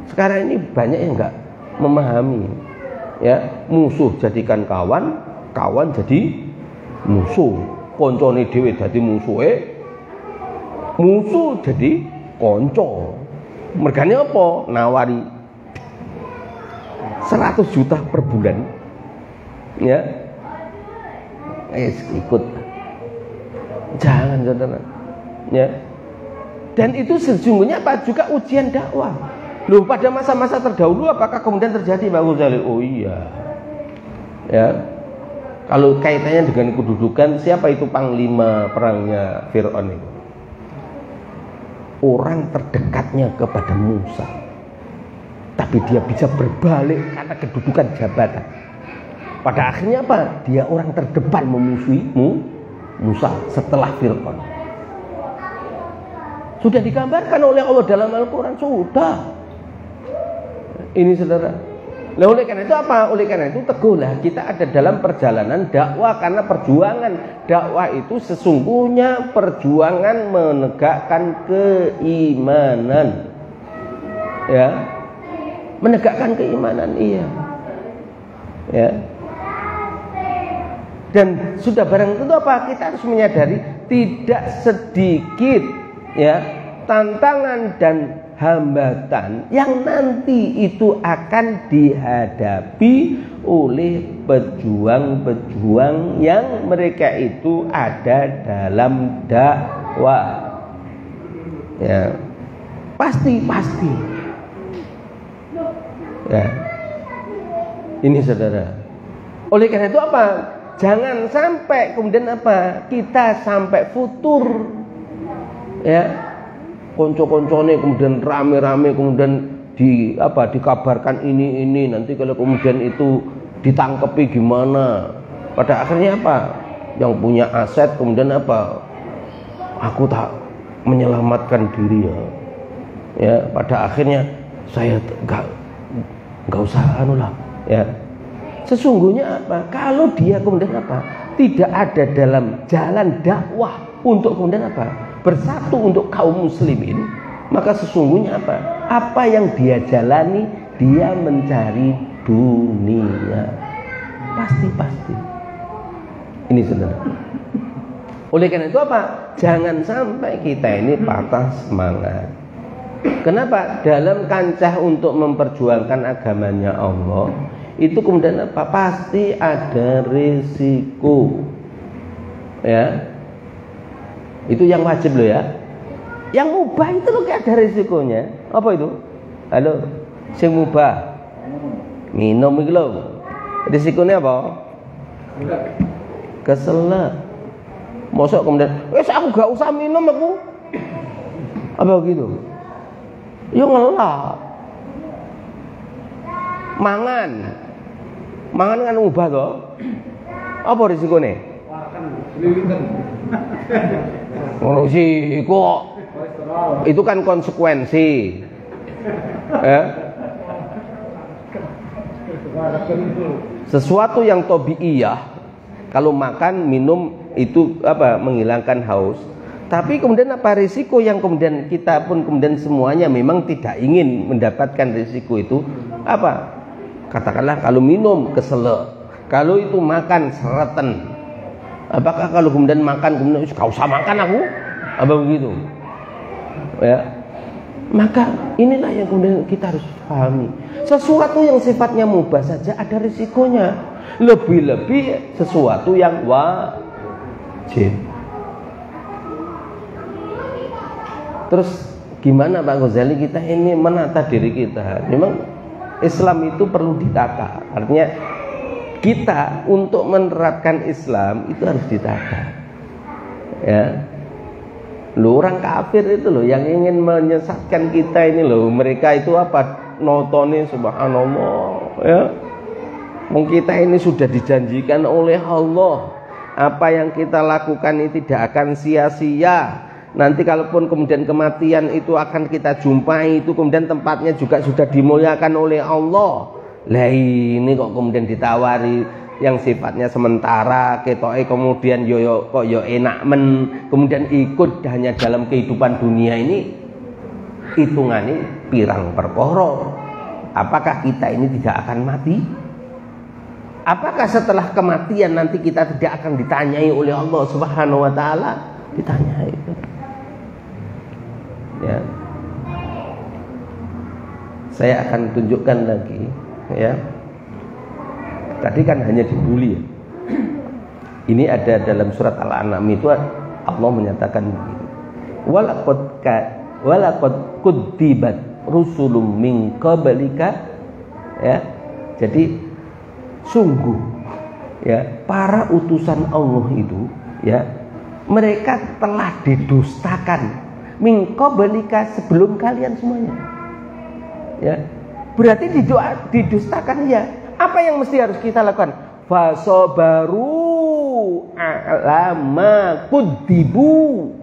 Sekarang ini banyak yang enggak memahami. Ya, musuh jadikan kawan, kawan jadi musuh. Koncone dhewe dadi musuhe, musuh jadi konco. Mergane apa? Nawari 100 juta per bulan. Ya. Ikut. Jangan saudara. Ya. Dan itu sesungguhnya apa? Juga ujian dakwah. Loh, pada masa-masa terdahulu apakah kemudian terjadi Pak Ghazali? Oh iya. Ya. Kalau kaitannya dengan kedudukan, siapa itu panglima perangnya Fir'aun itu? Orang terdekatnya kepada Musa. Tapi dia bisa berbalik karena kedudukan jabatan. Pada akhirnya apa? Dia orang terdepan memusuhi Musa setelah Fir'aun. Sudah digambarkan oleh Allah dalam Al-Quran. Sudah. Ini saudara. Nah, oleh karena itu apa? Oleh karena itu teguhlah kita ada dalam perjalanan dakwah, karena perjuangan dakwah itu sesungguhnya perjuangan menegakkan keimanan. Ya. Menegakkan keimanan, iya. Ya. Dan sudah barang tentu apa? Kita harus menyadari tidak sedikit ya tantangan dan hambatan yang nanti itu akan dihadapi oleh pejuang-pejuang yang mereka itu ada dalam dakwah. Ya. Pasti. Ya. Ini saudara. Oleh karena itu apa? Jangan sampai kemudian apa? Kita sampai futur. Ya. Konco-koncone kemudian rame-rame kemudian dikabarkan ini nanti kalau kemudian itu ditangkepi gimana? Pada akhirnya apa? Yang punya aset kemudian apa? Aku tak menyelamatkan diri ya. Ya, pada akhirnya saya enggak usah ya. Sesungguhnya apa? Kalau dia kemudian apa? Tidak ada dalam jalan dakwah untuk kemudian apa? Bersatu untuk kaum muslimin, maka sesungguhnya apa? Apa yang dia jalani, dia mencari dunia. Pasti. Ini saudara. Oleh karena itu apa? Jangan sampai kita ini patah semangat. Kenapa? Dalam kancah untuk memperjuangkan agamanya Allah, itu kemudian apa? Pasti ada risiko. Ya. Itu yang wajib loh ya. Yang mubah itu loh kayak ada risikonya. Apa itu? Halo, sing mubah. Minum iki lho. Risikonya apa? Keselak. Mosok kemudian, aku gak usah minum aku. Apa gitu? Yo ngelak. Mangan kan mubah toh. Apa risikonya? Risiko itu kan konsekuensi. Sesuatu yang tabiiyah, kalau makan minum itu apa? Menghilangkan haus. Tapi kemudian apa risiko yang kemudian kita pun kemudian semuanya memang tidak ingin mendapatkan risiko itu apa? Katakanlah kalau minum keselak, kalau itu makan sereten. Apakah kalau kemudian makan kemudian gak usah makan aku? Apa begitu? Ya. Maka inilah yang kemudian kita harus pahami. Sesuatu yang sifatnya mubah saja ada risikonya. Lebih-lebih sesuatu yang wajib. Terus gimana Pak Ghazali kita ini menata diri kita? Memang Islam itu perlu ditata. Artinya kita untuk menerapkan Islam itu harus ditata. Ya. Loh, orang kafir itu loh yang ingin menyesatkan kita ini loh. Mereka itu apa? Notone subhanallah, ya. Kita ini sudah dijanjikan oleh Allah. Apa yang kita lakukan ini tidak akan sia-sia. Nanti kalaupun kemudian kematian itu akan kita jumpai, itu kemudian tempatnya juga sudah dimuliakan oleh Allah. Lah ini kok kemudian ditawari yang sifatnya sementara, ketoke kemudian yo enak kemudian ikut hanya dalam kehidupan dunia ini, hitungane pirang perkara. Apakah kita ini tidak akan mati? Apakah setelah kematian nanti kita tidak akan ditanyai oleh Allah Subhanahu wa taala? Ditanyai. Ya. Saya akan tunjukkan lagi, ya. Tadi kan hanya dibully ya. Ini ada dalam surat Al-An'am itu Allah menyatakan begini. Walaqad kudzibat rusulun min qablika, ya. Jadi sungguh ya para utusan Allah itu ya mereka telah didustakan min qablika sebelum kalian semuanya. Ya. Berarti didustakan ya. Apa yang mesti harus kita lakukan? Fasobaru alama kudibu.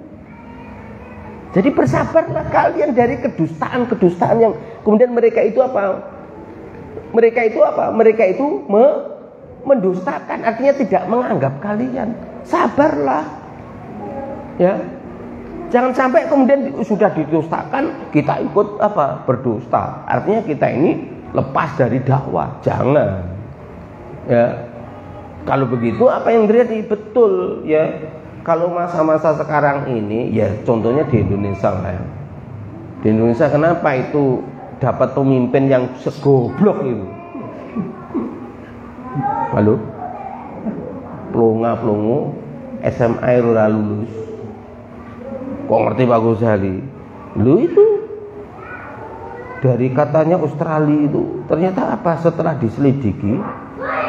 Jadi bersabarlah kalian dari kedustaan yang kemudian mereka itu apa? Mereka itu apa? Mereka itu mendustakan, artinya tidak menganggap kalian. Sabarlah. Ya. Jangan sampai kemudian sudah didustakan kita ikut apa? Berdusta. Artinya kita ini lepas dari dakwah. Jangan. Ya. Kalau begitu apa yang terjadi? Betul ya. Kalau masa-masa sekarang ini ya contohnya di Indonesia lah. Di Indonesia kenapa itu dapat pemimpin yang segoblok itu? Halo? Plonga-plongo SMA ora lulus. Kok ngerti Pak Ghazali? Lu itu dari katanya Australia itu ternyata apa? Setelah diselidiki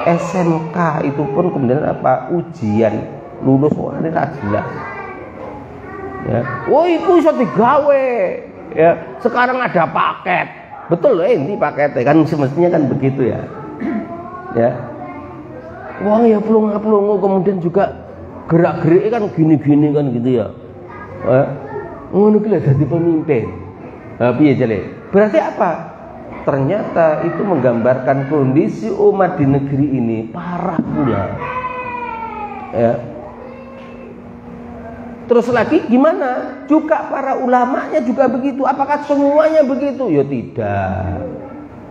SMK itu pun kemudian apa? Ujian lulus ini tak jelas. Ya. Oh itu bisa digawe. Ya. Sekarang ada paket. Betul ini paketnya kan semestinya kan begitu ya. Ya. Wah ya pelongo kemudian juga gerak-gerik kan gini-gini kan gitu ya. Ngono ki lho dadi pemimpin. Piye jale? Berarti apa? Ternyata itu menggambarkan kondisi umat di negeri ini parah pula. Ya. Terus lagi gimana? Juga para ulamanya juga begitu. Apakah semuanya begitu? Ya tidak.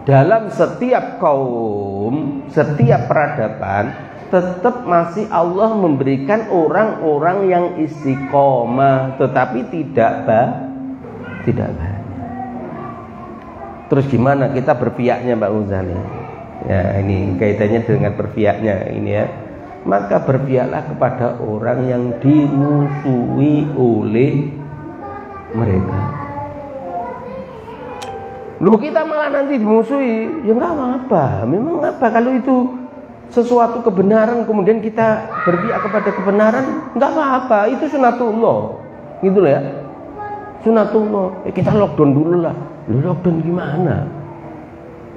Dalam setiap kaum, setiap peradaban, tetap masih Allah memberikan orang-orang yang istiqomah, tetapi tidak banyak. Terus gimana kita berpihaknya Pak Ghazali? Ya ini kaitannya dengan berpihaknya ini ya. Maka berpihaklah kepada orang yang dimusuhi oleh mereka. Loh kita malah nanti dimusuhi, ya nggak apa-apa. Memang apa kalau itu sesuatu kebenaran kemudian kita berpihak kepada kebenaran, nggak apa-apa. Itu sunatullah, gitu loh ya. Sunatullah. Kita lockdown dulu lah. Lockdown gimana?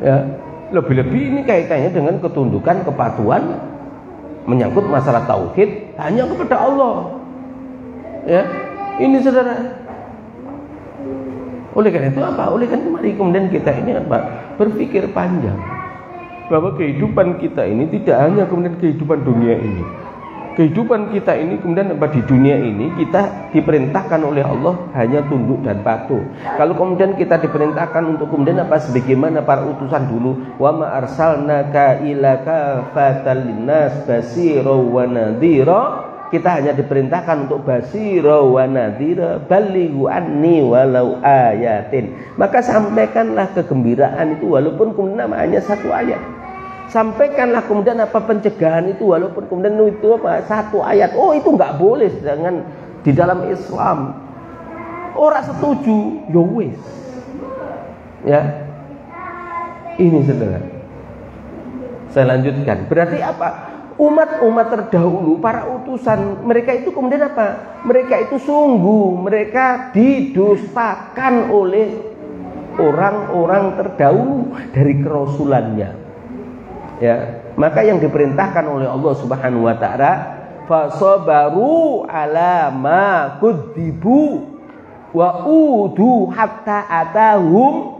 Ya lebih-lebih ini kaitannya dengan ketundukan, kepatuhan. Menyangkut masalah tauhid hanya kepada Allah. Ya, ini saudara. Oleh karena itu apa? Oleh karena mari kemudian kita ini apa? Berpikir panjang bahwa kehidupan kita ini tidak hanya kemudian kehidupan dunia ini. Kehidupan kita ini kemudian apa di dunia ini kita diperintahkan oleh Allah hanya tunduk dan patuh. Kalau kemudian kita diperintahkan untuk kemudian apa sebagaimana para utusan dulu, wa ma arsalnaka illa kafatan linnas basira wa nadhira, kita hanya diperintahkan untuk basira wa nadhira, balighu anni walau ayatin. Maka sampaikanlah kegembiraan itu walaupun kemudian hanya satu ayat. Sampaikanlah kemudian apa pencegahan itu walaupun kemudian itu apa satu ayat. Oh itu nggak boleh dengan di dalam Islam. Orang setuju, ya wis. Ya. Ini saudara. Saya lanjutkan. Berarti apa? Umat-umat terdahulu, para utusan, mereka itu kemudian apa? Mereka itu sungguh mereka didustakan oleh orang-orang terdahulu dari kerasulannya. Ya, maka yang diperintahkan oleh Allah Subhanahu wa taala fasabaru ala ma kudzibu wa udu hatta atahum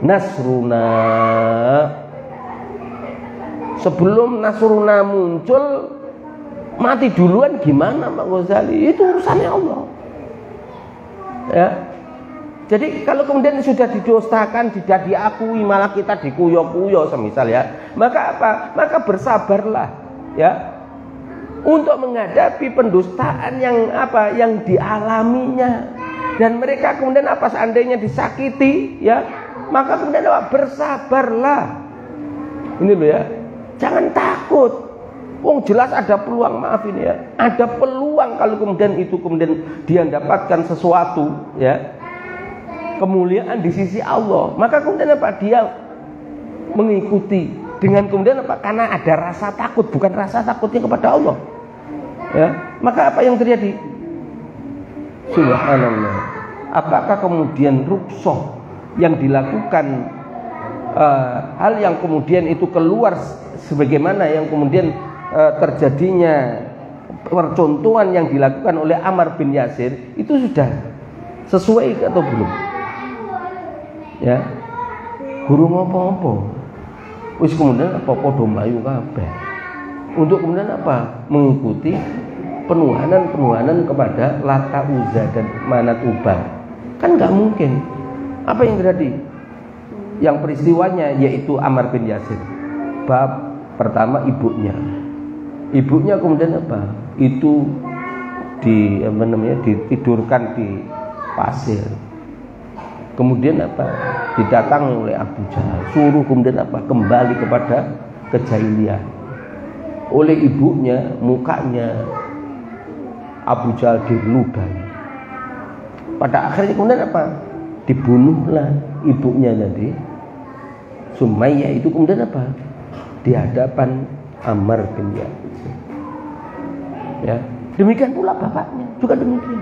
nasruna. Sebelum nasruna muncul mati duluan gimana Pak Ghazali? Itu urusannya Allah. Ya. Jadi kalau kemudian sudah didustakan, tidak diakui, malah kita dikuyo-kuyo semisal ya, maka apa? Maka bersabarlah ya untuk menghadapi pendustaan yang apa? Yang dialaminya. Dan mereka kemudian apa seandainya disakiti ya, maka kemudian apa? Bersabarlah. Ini loh ya. Jangan takut. Wong jelas ada peluang, maaf ini ya. Ada peluang kalau kemudian itu kemudian dia dapatkan sesuatu ya. Kemuliaan di sisi Allah, maka kemudian apa dia mengikuti dengan kemudian apa karena ada rasa takut, bukan rasa takutnya kepada Allah ya, maka apa yang terjadi? Subhanallah, apakah kemudian ruksoh yang dilakukan hal yang kemudian itu keluar sebagaimana yang kemudian terjadinya percontohan yang dilakukan oleh Ammar bin Yasir itu sudah sesuai atau belum? Ya, guru ngopo-ngopo. Wis kemudian apa padha mlayu kabeh. Untuk kemudian apa? Mengikuti penuhanan kepada Lata, Uzza dan Manat, Ubal. Kan nggak mungkin. Apa yang terjadi? Yang peristiwanya yaitu Ammar bin Yasir. Bab pertama ibunya. Ibunya kemudian apa? Itu ditidurkan di pasir. Kemudian apa? Didatangi oleh Abu Jahal. Suruh kemudian apa? Kembali kepada kejahilian. Oleh ibunya, mukanya Abu Jahal diludahi. Pada akhirnya kemudian apa? Dibunuhlah ibunya tadi. Sumayyah itu kemudian apa? Di hadapan Ammar bin Yasir. Ya, demikian pula bapaknya juga demikian.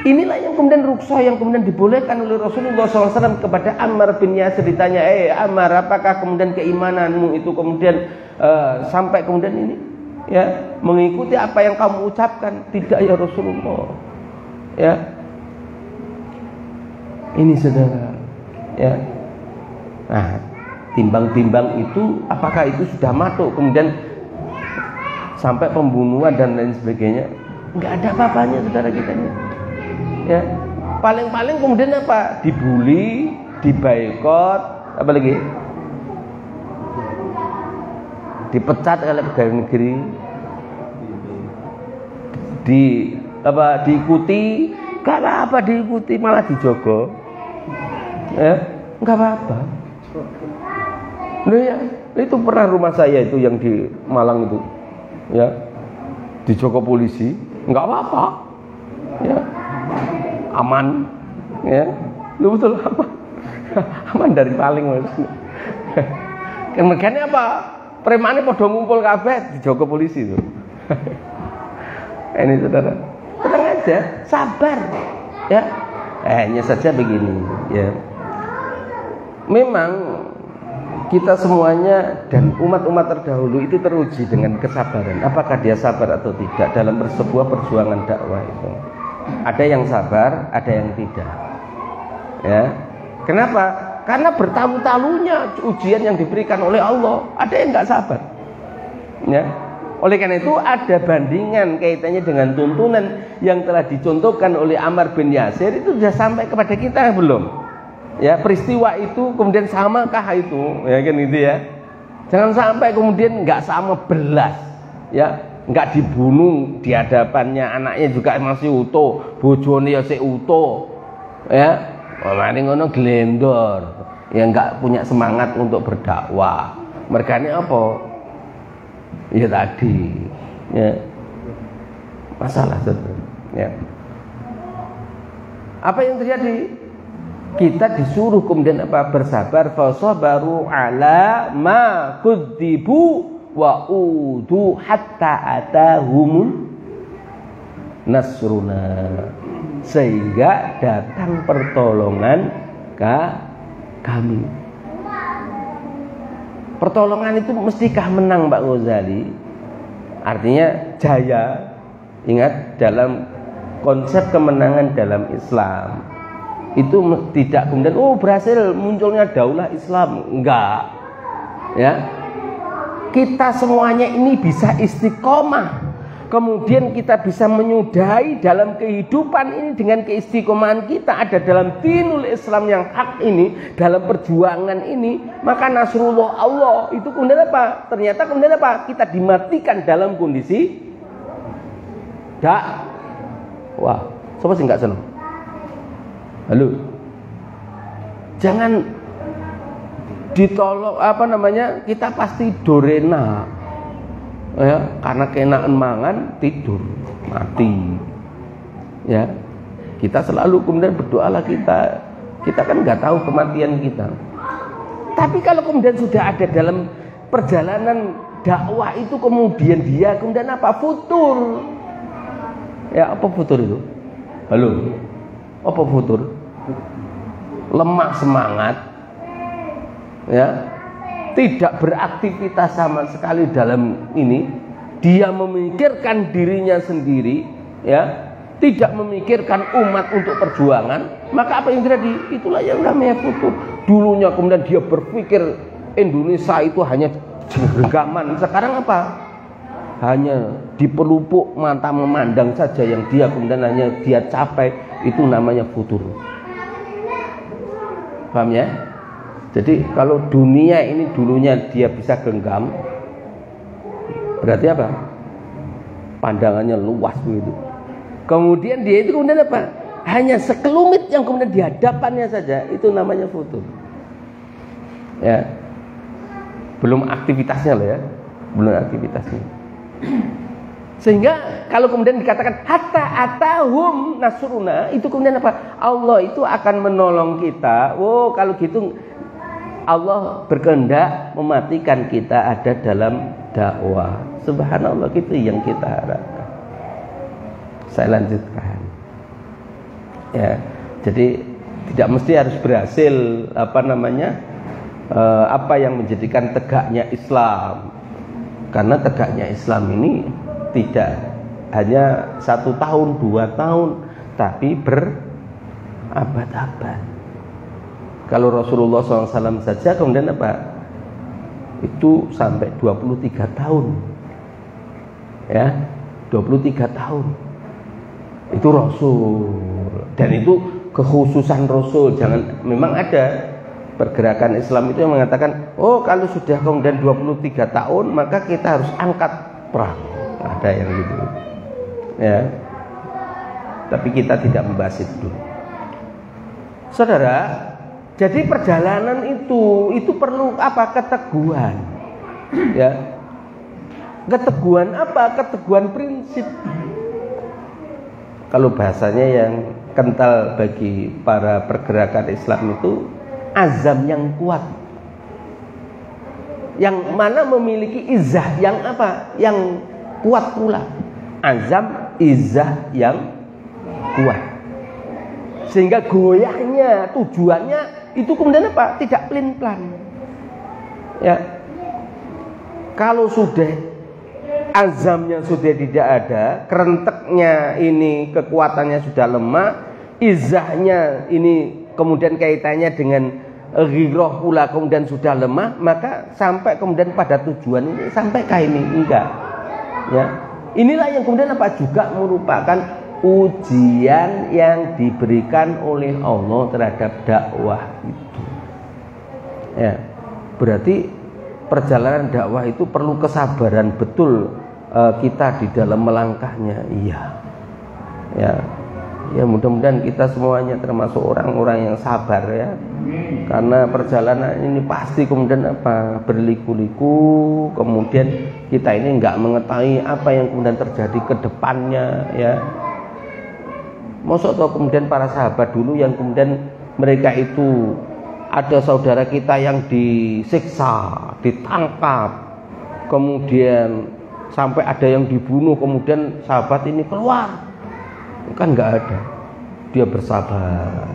Inilah yang kemudian rukhsah yang kemudian dibolehkan oleh Rasulullah SAW kepada Ammar bin Yasir. Ditanya, Ammar, apakah kemudian keimananmu itu kemudian sampai kemudian ini ya mengikuti apa yang kamu ucapkan? Tidak ya Rasulullah. Ya, ini saudara. Ya, nah timbang-timbang itu apakah itu sudah masuk kemudian sampai pembunuhan dan lain sebagainya? Nggak ada apa-apanya saudara kita ini. Ya, paling-paling kemudian apa? Dibully, diboikot, apa lagi? Dipecat oleh pegawai negeri, diikuti, gak apa diikuti malah dijogo, ya, nggak apa-apa. Nah, ya, itu pernah rumah saya itu yang di Malang itu, ya, dijogo polisi, nggak apa-apa, ya. Aman, ya, lu betul aman, aman dari paling maksudnya. Kemudian apa? Premane podo ngumpul kabeh dijogo polisi itu. Ini saudara, tenang aja, sabar, ya. Hanya saja begini, ya. Memang kita semuanya dan umat-umat terdahulu itu teruji dengan kesabaran. Apakah dia sabar atau tidak dalam sebuah perjuangan dakwah itu? Ada yang sabar, ada yang tidak. Ya. Kenapa? Karena bertalu-talunya ujian yang diberikan oleh Allah. Ada yang nggak sabar. Ya. Oleh karena itu ada bandingan kaitannya dengan tuntunan yang telah dicontohkan oleh Ammar bin Yasir itu sudah sampai kepada kita belum? Ya, peristiwa itu kemudian samakah itu? Ya kan itu ya. Jangan sampai kemudian nggak sama belas. Ya. Enggak dibunuh di hadapannya, anaknya juga masih utuh, bojone ya sik utuh. Ya, mari ngono glendor. Ya enggak punya semangat untuk berdakwah. Mergane apa? Ya tadi. Ya. Masalah itu. Ya. Apa yang terjadi? Kita disuruh kemudian apa? Bersabar, fasabaru ala ma kudzibu wa udu hatta atahumul nasruna, sehingga datang pertolongan kami. Pertolongan itu mestikah menang Mbak Ghazali? Artinya jaya. Ingat, dalam konsep kemenangan dalam Islam itu tidak kemudian berhasil munculnya daulah Islam, enggak. Ya. Kita semuanya ini bisa istiqomah. Kemudian kita bisa menyudahi dalam kehidupan ini dengan keistiqomahan kita ada dalam dinul Islam yang hak ini, dalam perjuangan ini, maka nasrullah Allah itu kemudian apa? Ternyata kemudian apa? Kita dimatikan dalam kondisi wah, siapa sih nggak senang? Halo, jangan ditolong kita pasti dorena. Ya, karena kenaan mangan tidur mati. Ya, kita selalu kemudian berdoalah kita kan nggak tahu kematian kita. Tapi kalau kemudian sudah ada dalam perjalanan dakwah itu kemudian dia kemudian apa? Futur. Ya, apa futur itu? Halo, apa futur? Lemah semangat. Ya, tidak beraktivitas sama sekali dalam ini, dia memikirkan dirinya sendiri, ya, tidak memikirkan umat untuk perjuangan, maka apa yang terjadi? Itulah yang namanya futur. Dulunya kemudian dia berpikir Indonesia itu hanya genggaman. Sekarang apa? Hanya di pelupuk mata memandang saja yang dia kemudian hanya dia capai, itu namanya futur. Paham ya? Jadi kalau dunia ini dulunya dia bisa genggam, berarti apa? Pandangannya luas begitu. Kemudian dia itu kemudian apa? Hanya sekelumit yang kemudian di hadapannya saja, itu namanya futur. Ya. Belum aktivitasnya loh ya. Belum aktivitasnya. Sehingga kalau kemudian dikatakan hatta atahum nasruna, itu kemudian apa? Allah itu akan menolong kita. Oh, kalau gitu Allah berkehendak mematikan kita ada dalam dakwah. Subhanallah, itu yang kita harapkan. Saya lanjutkan. Ya, jadi tidak mesti harus berhasil apa yang menjadikan tegaknya Islam. Karena tegaknya Islam ini tidak hanya 1 tahun, 2 tahun, tapi berabad-abad. Kalau Rasulullah SAW saja kemudian apa? Itu sampai 23 tahun. Ya, 23 tahun. Itu Rasul. Dan itu kekhususan Rasul. Memang ada pergerakan Islam itu yang mengatakan, oh kalau sudah kemudian 23 tahun maka kita harus angkat perang. Ada yang gitu. Ya. Tapi kita tidak membahas itu dulu. Saudara, jadi perjalanan itu perlu apa? Keteguhan. Ya. Keteguhan apa? Keteguhan prinsip. Kalau bahasanya yang kental bagi para pergerakan Islam itu azam yang kuat, yang mana memiliki izah yang apa? Yang kuat pula. Azam, izah yang kuat. Sehingga goyahnya, tujuannya itu kemudian apa? Tidak pelin-pelan. Ya. Kalau sudah azamnya sudah tidak ada, kerenteknya ini kekuatannya sudah lemah, izahnya ini kemudian kaitannya dengan ghirah pula kemudian sudah lemah, maka sampai kemudian pada tujuan ini sampaikah ini? Enggak. Ya. Inilah yang kemudian apa? Juga merupakan ujian yang diberikan oleh Allah terhadap dakwah itu. Ya. Berarti perjalanan dakwah itu perlu kesabaran betul kita di dalam melangkahnya. Iya. Ya. Ya mudah-mudahan kita semuanya termasuk orang-orang yang sabar ya. Karena perjalanan ini pasti kemudian apa? Berliku-liku, kemudian kita ini enggak mengetahui apa yang kemudian terjadi ke depannya ya. Masa toh kemudian para sahabat dulu yang kemudian mereka itu ada saudara kita yang disiksa, ditangkap, kemudian sampai ada yang dibunuh, kemudian sahabat ini keluar. Kan nggak ada. Dia bersabar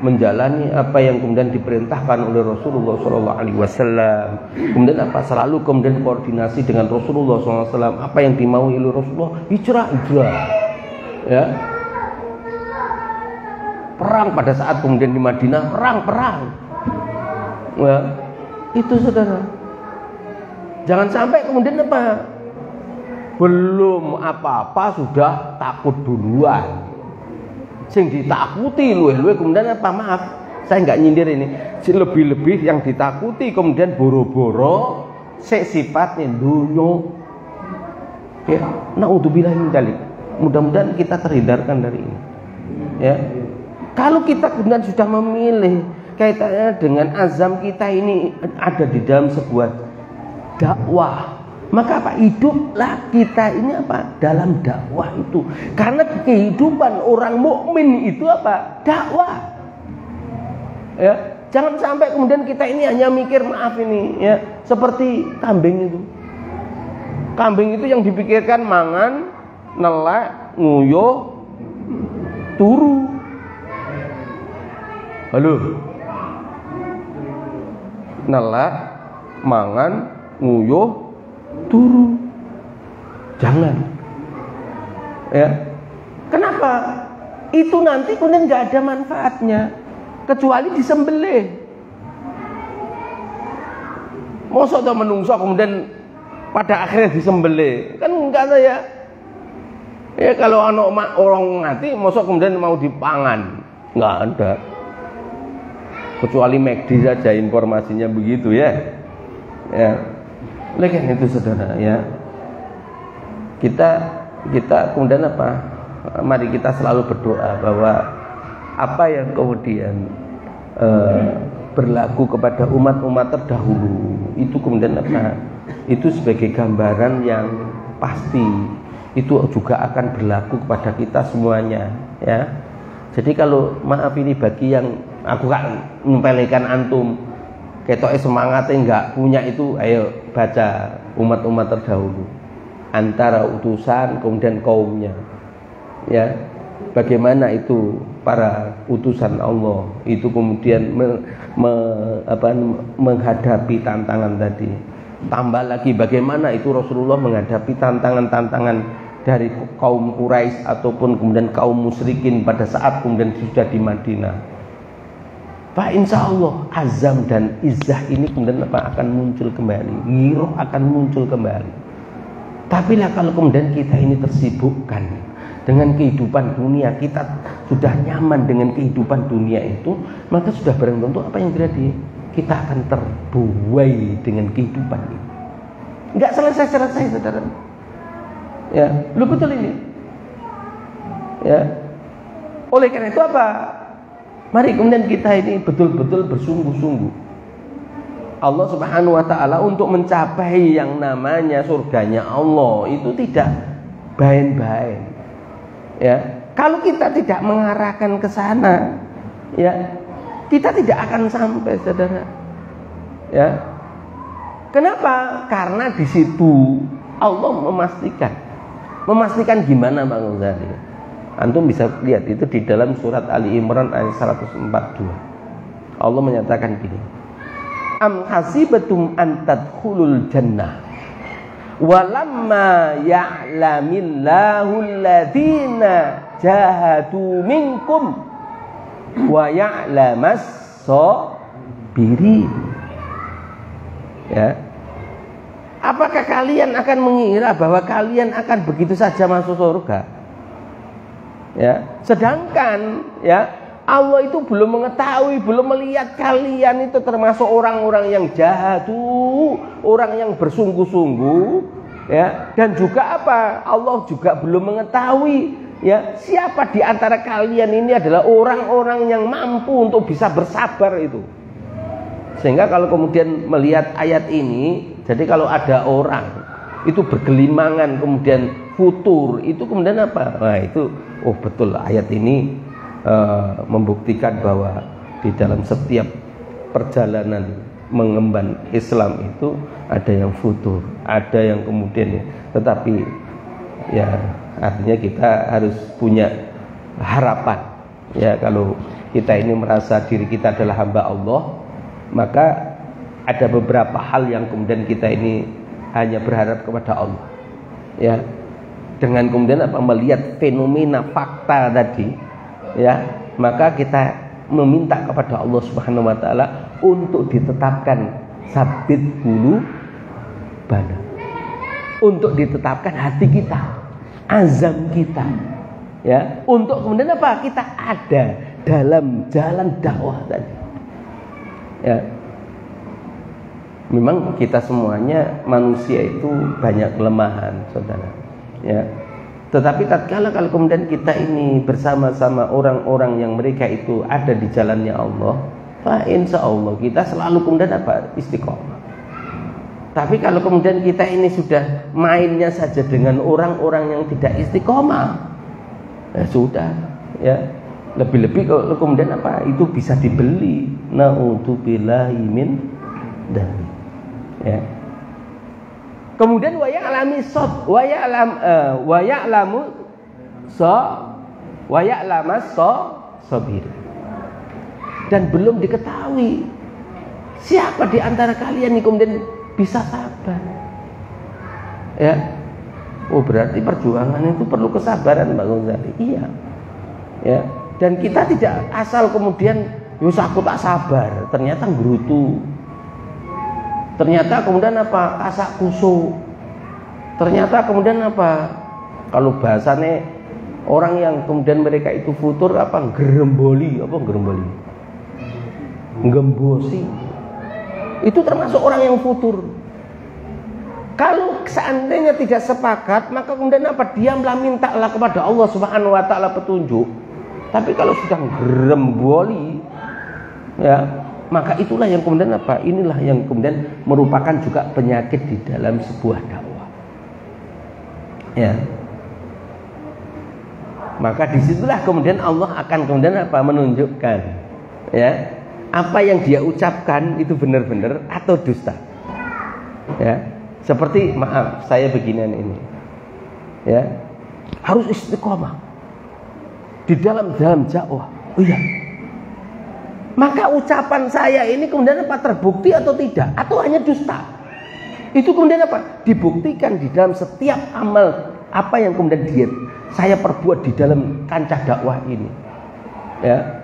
menjalani apa yang kemudian diperintahkan oleh Rasulullah SAW. Kemudian apa? Selalu kemudian koordinasi dengan Rasulullah SAW. Apa yang dimaui oleh Rasulullah? Hijrah. Ya. Perang pada saat kemudian di Madinah, perang. Ya. Itu saudara. Jangan sampai kemudian apa? Belum apa-apa sudah takut duluan. Sing ditakuti luwih-luwih kemudian apa? Maaf, saya nggak nyindir ini. Lebih-lebih yang ditakuti kemudian boro-boro sifatnya dunia. Ya, naudzubillah min dzalik. Mudah-mudahan kita terhindarkan dari ini. Ya. Kalau kita kemudian sudah memilih kaitannya dengan azam kita ini ada di dalam sebuah dakwah, maka apa? Hiduplah kita ini apa? Dalam dakwah itu. Karena kehidupan orang mukmin itu apa? Dakwah. Ya, jangan sampai kemudian kita ini hanya mikir maaf ini ya, seperti kambing itu. Kambing itu yang dipikirkan mangan, nelek, nguyuh, turu. Halo. Nelek, mangan, nguyuh, turu. Jangan. Ya. Kenapa? Itu nanti kemudian nggak ada manfaatnya kecuali disembelih. Mosok to menungso kemudian pada akhirnya disembelih. Kan enggak ada ya. Ya kalau anak orang mati mosok kemudian mau dipangan. Enggak ada. Kecuali McD saja informasinya begitu ya. Ya. Oleh karena itu saudara ya. Kita kemudian apa? Mari kita selalu berdoa bahwa apa yang kemudian berlaku kepada umat-umat terdahulu itu kemudian apa? Itu sebagai gambaran yang pasti itu juga akan berlaku kepada kita semuanya ya. Jadi kalau maaf ini bagi yang aku kan nyempelekan antum ketoknya semangatnya enggak punya itu, ayo baca umat-umat terdahulu antara utusan kemudian kaumnya ya. Bagaimana itu para utusan Allah itu kemudian menghadapi tantangan tadi. Tambah lagi bagaimana itu Rasulullah menghadapi tantangan-tantangan dari kaum Quraisy ataupun kemudian kaum musyrikin pada saat kemudian sudah di Madinah. Pak, insya Allah azam dan izzah ini kemudian apa akan muncul kembali, giroh akan muncul kembali. Tapi lah kalau kemudian kita ini tersibukkan dengan kehidupan dunia, kita sudah nyaman dengan kehidupan dunia itu, maka sudah barang tentu apa yang terjadi, kita akan terbuai dengan kehidupan ini. Enggak selesai saudara. Ya, lu betul ini. Ya. Oleh karena itu apa? Mari kemudian kita ini betul-betul bersungguh-sungguh. Allah Subhanahu wa taala untuk mencapai yang namanya surganya Allah itu tidak bain-bain. Ya, kalau kita tidak mengarahkan ke sana, ya, kita tidak akan sampai, saudara. Ya. Kenapa? Karena di situ Allah memastikan gimana Bang Ghazali? Antum bisa lihat itu di dalam surat Ali Imran ayat 142. Allah menyatakan gini. Am hasibatum an tadkhulul jannah walamma ya'lamillahu alladhina jahadu minkum wa ya'lamas sabirin. Ya. Apakah kalian akan mengira bahwa kalian akan begitu saja masuk surga? Ya, sedangkan ya Allah itu belum mengetahui, belum melihat kalian itu termasuk orang-orang yang jahadu, orang yang bersungguh-sungguh, ya, dan juga apa? Allah juga belum mengetahui ya siapa di antara kalian ini adalah orang-orang yang mampu untuk bisa bersabar itu. Sehingga kalau kemudian melihat ayat ini, jadi kalau ada orang itu bergelimangan kemudian futur, itu kemudian apa? Nah itu, oh betul ayat ini membuktikan bahwa di dalam setiap perjalanan mengemban Islam itu ada yang futur, ada yang kemudian, tetapi ya artinya kita harus punya harapan. Ya kalau kita ini merasa diri kita adalah hamba Allah, maka ada beberapa hal yang kemudian kita ini hanya berharap kepada Allah. Ya, dengan kemudian apa melihat fenomena fakta tadi, ya, maka kita meminta kepada Allah Subhanahu wa taala untuk ditetapkan sabit bulu bana. Untuk ditetapkan hati kita, azam kita. Ya, untuk kemudian apa? Kita ada dalam jalan dakwah tadi. Ya. Memang kita semuanya manusia itu banyak kelemahan, saudara. Ya. Tetapi tatkala kalau kemudian kita ini bersama-sama orang-orang yang mereka itu ada di jalannya Allah, insya Allah kita selalu kemudian apa? Istiqomah. Tapi kalau kemudian kita ini sudah mainnya saja dengan orang-orang yang tidak istiqomah, ya sudah, ya. Lebih-lebih kalau kemudian apa? Itu bisa dibeli. Na'udzubillahi min dzalik. Ya. Kemudian wa ya'lamu sabir. Dan belum diketahui siapa di antara kalian yang kemudian bisa sabar. Ya. Oh, berarti perjuangan itu perlu kesabaran, Mbak Ghazali. Iya. Ya. Dan kita tidak asal kemudian yus aku tak sabar, ternyata gerutu. Ternyata kemudian apa? Kasak kusuk. Ternyata kemudian apa? Kalau bahasanya orang yang kemudian mereka itu futur apa? Geremboli, apa geremboli? Gembosi. Itu termasuk orang yang futur. Kalau seandainya tidak sepakat, maka kemudian apa? Diamlah, mintalah kepada Allah Subhanahu wa taala petunjuk. Tapi kalau sudah geremboli, ya, maka itulah yang kemudian apa? Inilah yang kemudian merupakan juga penyakit di dalam sebuah dakwah. Ya. Maka disitulah kemudian Allah akan kemudian apa? Menunjukkan, ya, apa yang dia ucapkan itu benar-benar atau dusta. Ya. Seperti maaf, saya beginian ini. Ya. Harus istiqomah di dalam dakwah. Oh iya. Maka ucapan saya ini kemudian apa? Terbukti atau tidak? Atau hanya dusta? Itu kemudian apa? Dibuktikan di dalam setiap amal apa yang kemudian saya perbuat di dalam kancah dakwah ini. Ya.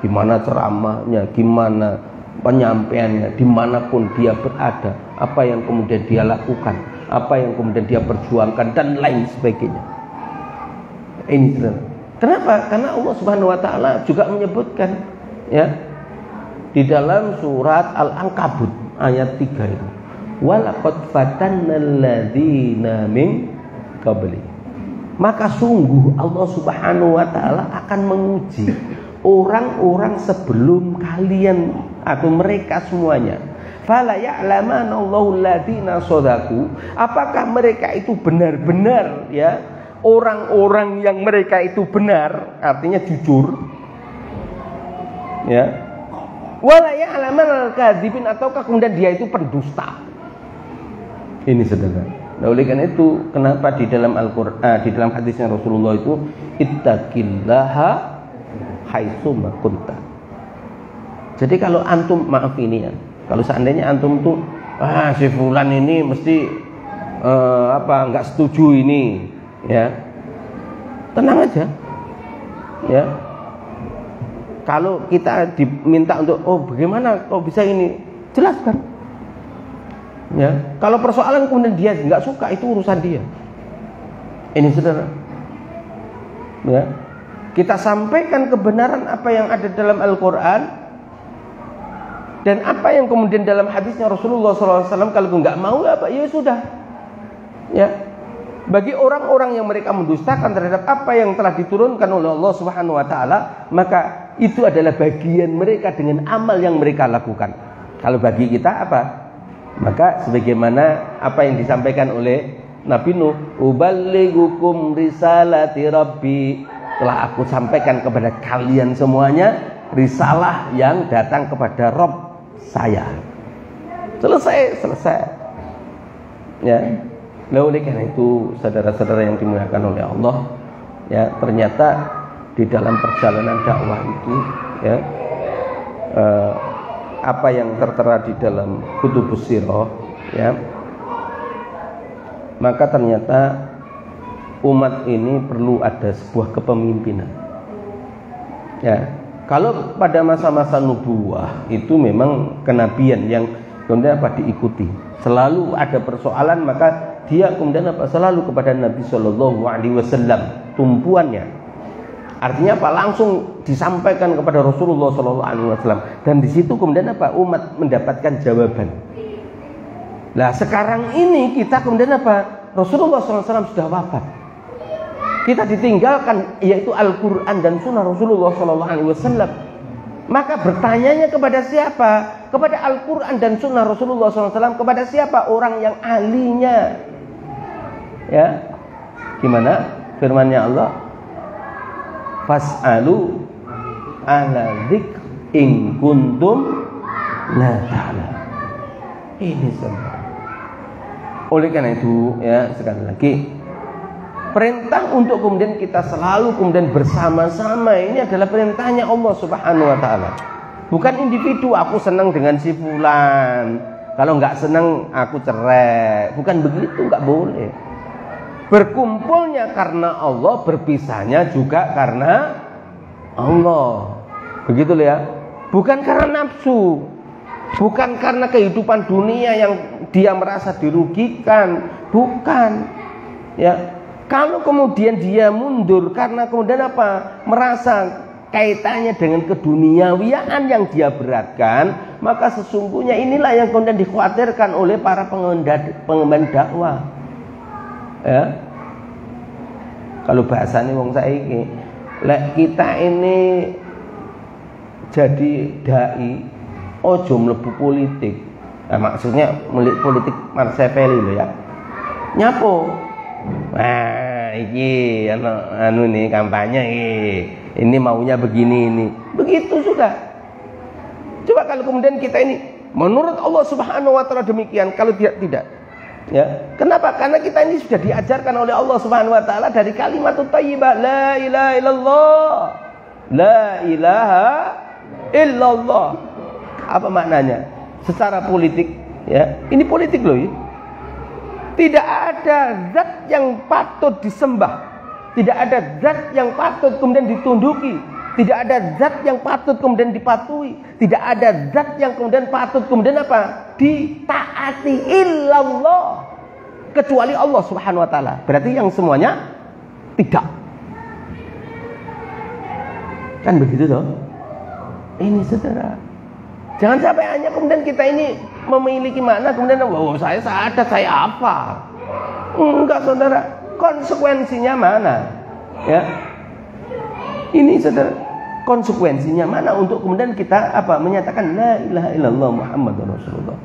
Gimana ceramahnya, gimana penyampaiannya, dimanapun dia berada, apa yang kemudian dia lakukan, apa yang kemudian dia perjuangkan, dan lain sebagainya. Ini kenapa? Karena Allah Subhanahu wa taala juga menyebutkan, ya, di dalam surat Al-Ankabut ayat 3 itu, walaqad fatannal ladzina min qabli. Maka sungguh Allah Subhanahu wa taala akan menguji orang-orang sebelum kalian atau mereka semuanya. Fala ya'lamanna Allahu alladzina shadaku. Apakah mereka itu benar-benar, ya, orang-orang yang mereka itu benar, artinya jujur, ya. Wala ya'lamanna al-kadzibin, ataukah kemudian dia itu pendusta. Ini saudara. Nah, oleh karena itu kenapa di dalam Al-Qur'an, di dalam hadisnya Rasulullah itu ittaqillaha haitsu ma kunta. Jadi kalau antum, maaf ini ya, kalau seandainya antum tuh si fulan ini mesti enggak setuju ini, ya, tenang aja, ya. Kalau kita diminta untuk bagaimana kok bisa ini, jelaskan, ya. Kalau persoalan kemudian dia nggak suka, itu urusan dia. Ini saudara, ya. Kita sampaikan kebenaran apa yang ada dalam Al-Quran dan apa yang kemudian dalam hadisnya Rasulullah SAW. Kalau nggak mau apa, ya sudah, ya. Bagi orang-orang yang mereka mendustakan terhadap apa yang telah diturunkan oleh Allah Subhanahu wa taala, maka itu adalah bagian mereka dengan amal yang mereka lakukan. Kalau bagi kita apa? Maka sebagaimana apa yang disampaikan oleh Nabi Nuh, uballighukum risalati rabbi, telah aku sampaikan kepada kalian semuanya risalah yang datang kepada Rabb saya. Selesai. Ya. Nah, oleh karena itu saudara-saudara yang dimuliakan oleh Allah, ya, ternyata di dalam perjalanan dakwah itu, ya, apa yang tertera di dalam Kutubus Sirah, ya, maka ternyata umat ini perlu ada sebuah kepemimpinan. Ya, kalau pada masa-masa nubuwah itu memang kenabian yang kemudian apa diikuti. Selalu ada persoalan, maka dia kemudian apa selalu kepada Nabi Shallallahu Alaihi Wasallam tumpuannya. Artinya apa? Langsung disampaikan kepada Rasulullah Shallallahu Alaihi Wasallam, dan di situ kemudian apa umat mendapatkan jawaban. Nah sekarang ini kita kemudian apa? Rasulullah SAW sudah wafat. Kita ditinggalkan yaitu Al-Quran dan Sunnah Rasulullah SAW. Maka bertanyanya kepada siapa? Kepada Al-Quran dan Sunnah Rasulullah SAW. Kepada siapa? Orang yang ahlinya. Ya, gimana firman-Nya Allah? Fas'alu ahla dzikr in kuntum la ta'lamun. Ini semua. Oleh karena itu, ya, sekali lagi perintah untuk kemudian kita selalu kemudian bersama-sama ini adalah perintahnya Allah Subhanahu wa taala. Bukan individu, aku senang dengan si fulan, kalau nggak senang aku cerai. Bukan begitu, nggak boleh. Berkumpulnya karena Allah, berpisahnya juga karena Allah. Begitu ya. Bukan karena nafsu. Bukan karena kehidupan dunia yang dia merasa dirugikan, bukan. Ya, kalau kemudian dia mundur karena kemudian apa? Merasa kaitannya dengan keduniawiaan yang dia beratkan, maka sesungguhnya inilah yang kemudian dikhawatirkan oleh para pengemban dakwah. Ya. Kalau bahasanya wong saiki, lek kita ini jadi dai, ojo mlebu politik. Nah, maksudnya melihat politik Machiavelli loh ya. Nyapo? Nah, iki anu nih kampanye ini maunya begini ini. Begitu sudah. Coba kalau kemudian kita ini menurut Allah Subhanahu wa taala demikian, kalau tidak. Ya. Kenapa? Karena kita ini sudah diajarkan oleh Allah Subhanahu wa taala dari kalimat thayyibah, la ilaha illallah. La ilaha illallah. Apa maknanya? Secara politik, ya. Ini politik loh ya. Tidak ada zat yang patut disembah. Tidak ada zat yang patut kemudian ditunduki. Tidak ada zat yang patut kemudian dipatuhi. Tidak ada zat yang kemudian patut kemudian apa? Ditaati illallah. Kecuali Allah Subhanahu wa taala. Berarti yang semuanya tidak. Kan begitu toh? Ini saudara. Jangan sampai hanya kemudian kita ini memiliki makna kemudian saya sadar, saya hafal. Enggak saudara, konsekuensinya mana? Ya. Ini saudara, konsekuensinya mana untuk kemudian kita apa? Menyatakan la ilaha illallah Muhammadur Rasulullah.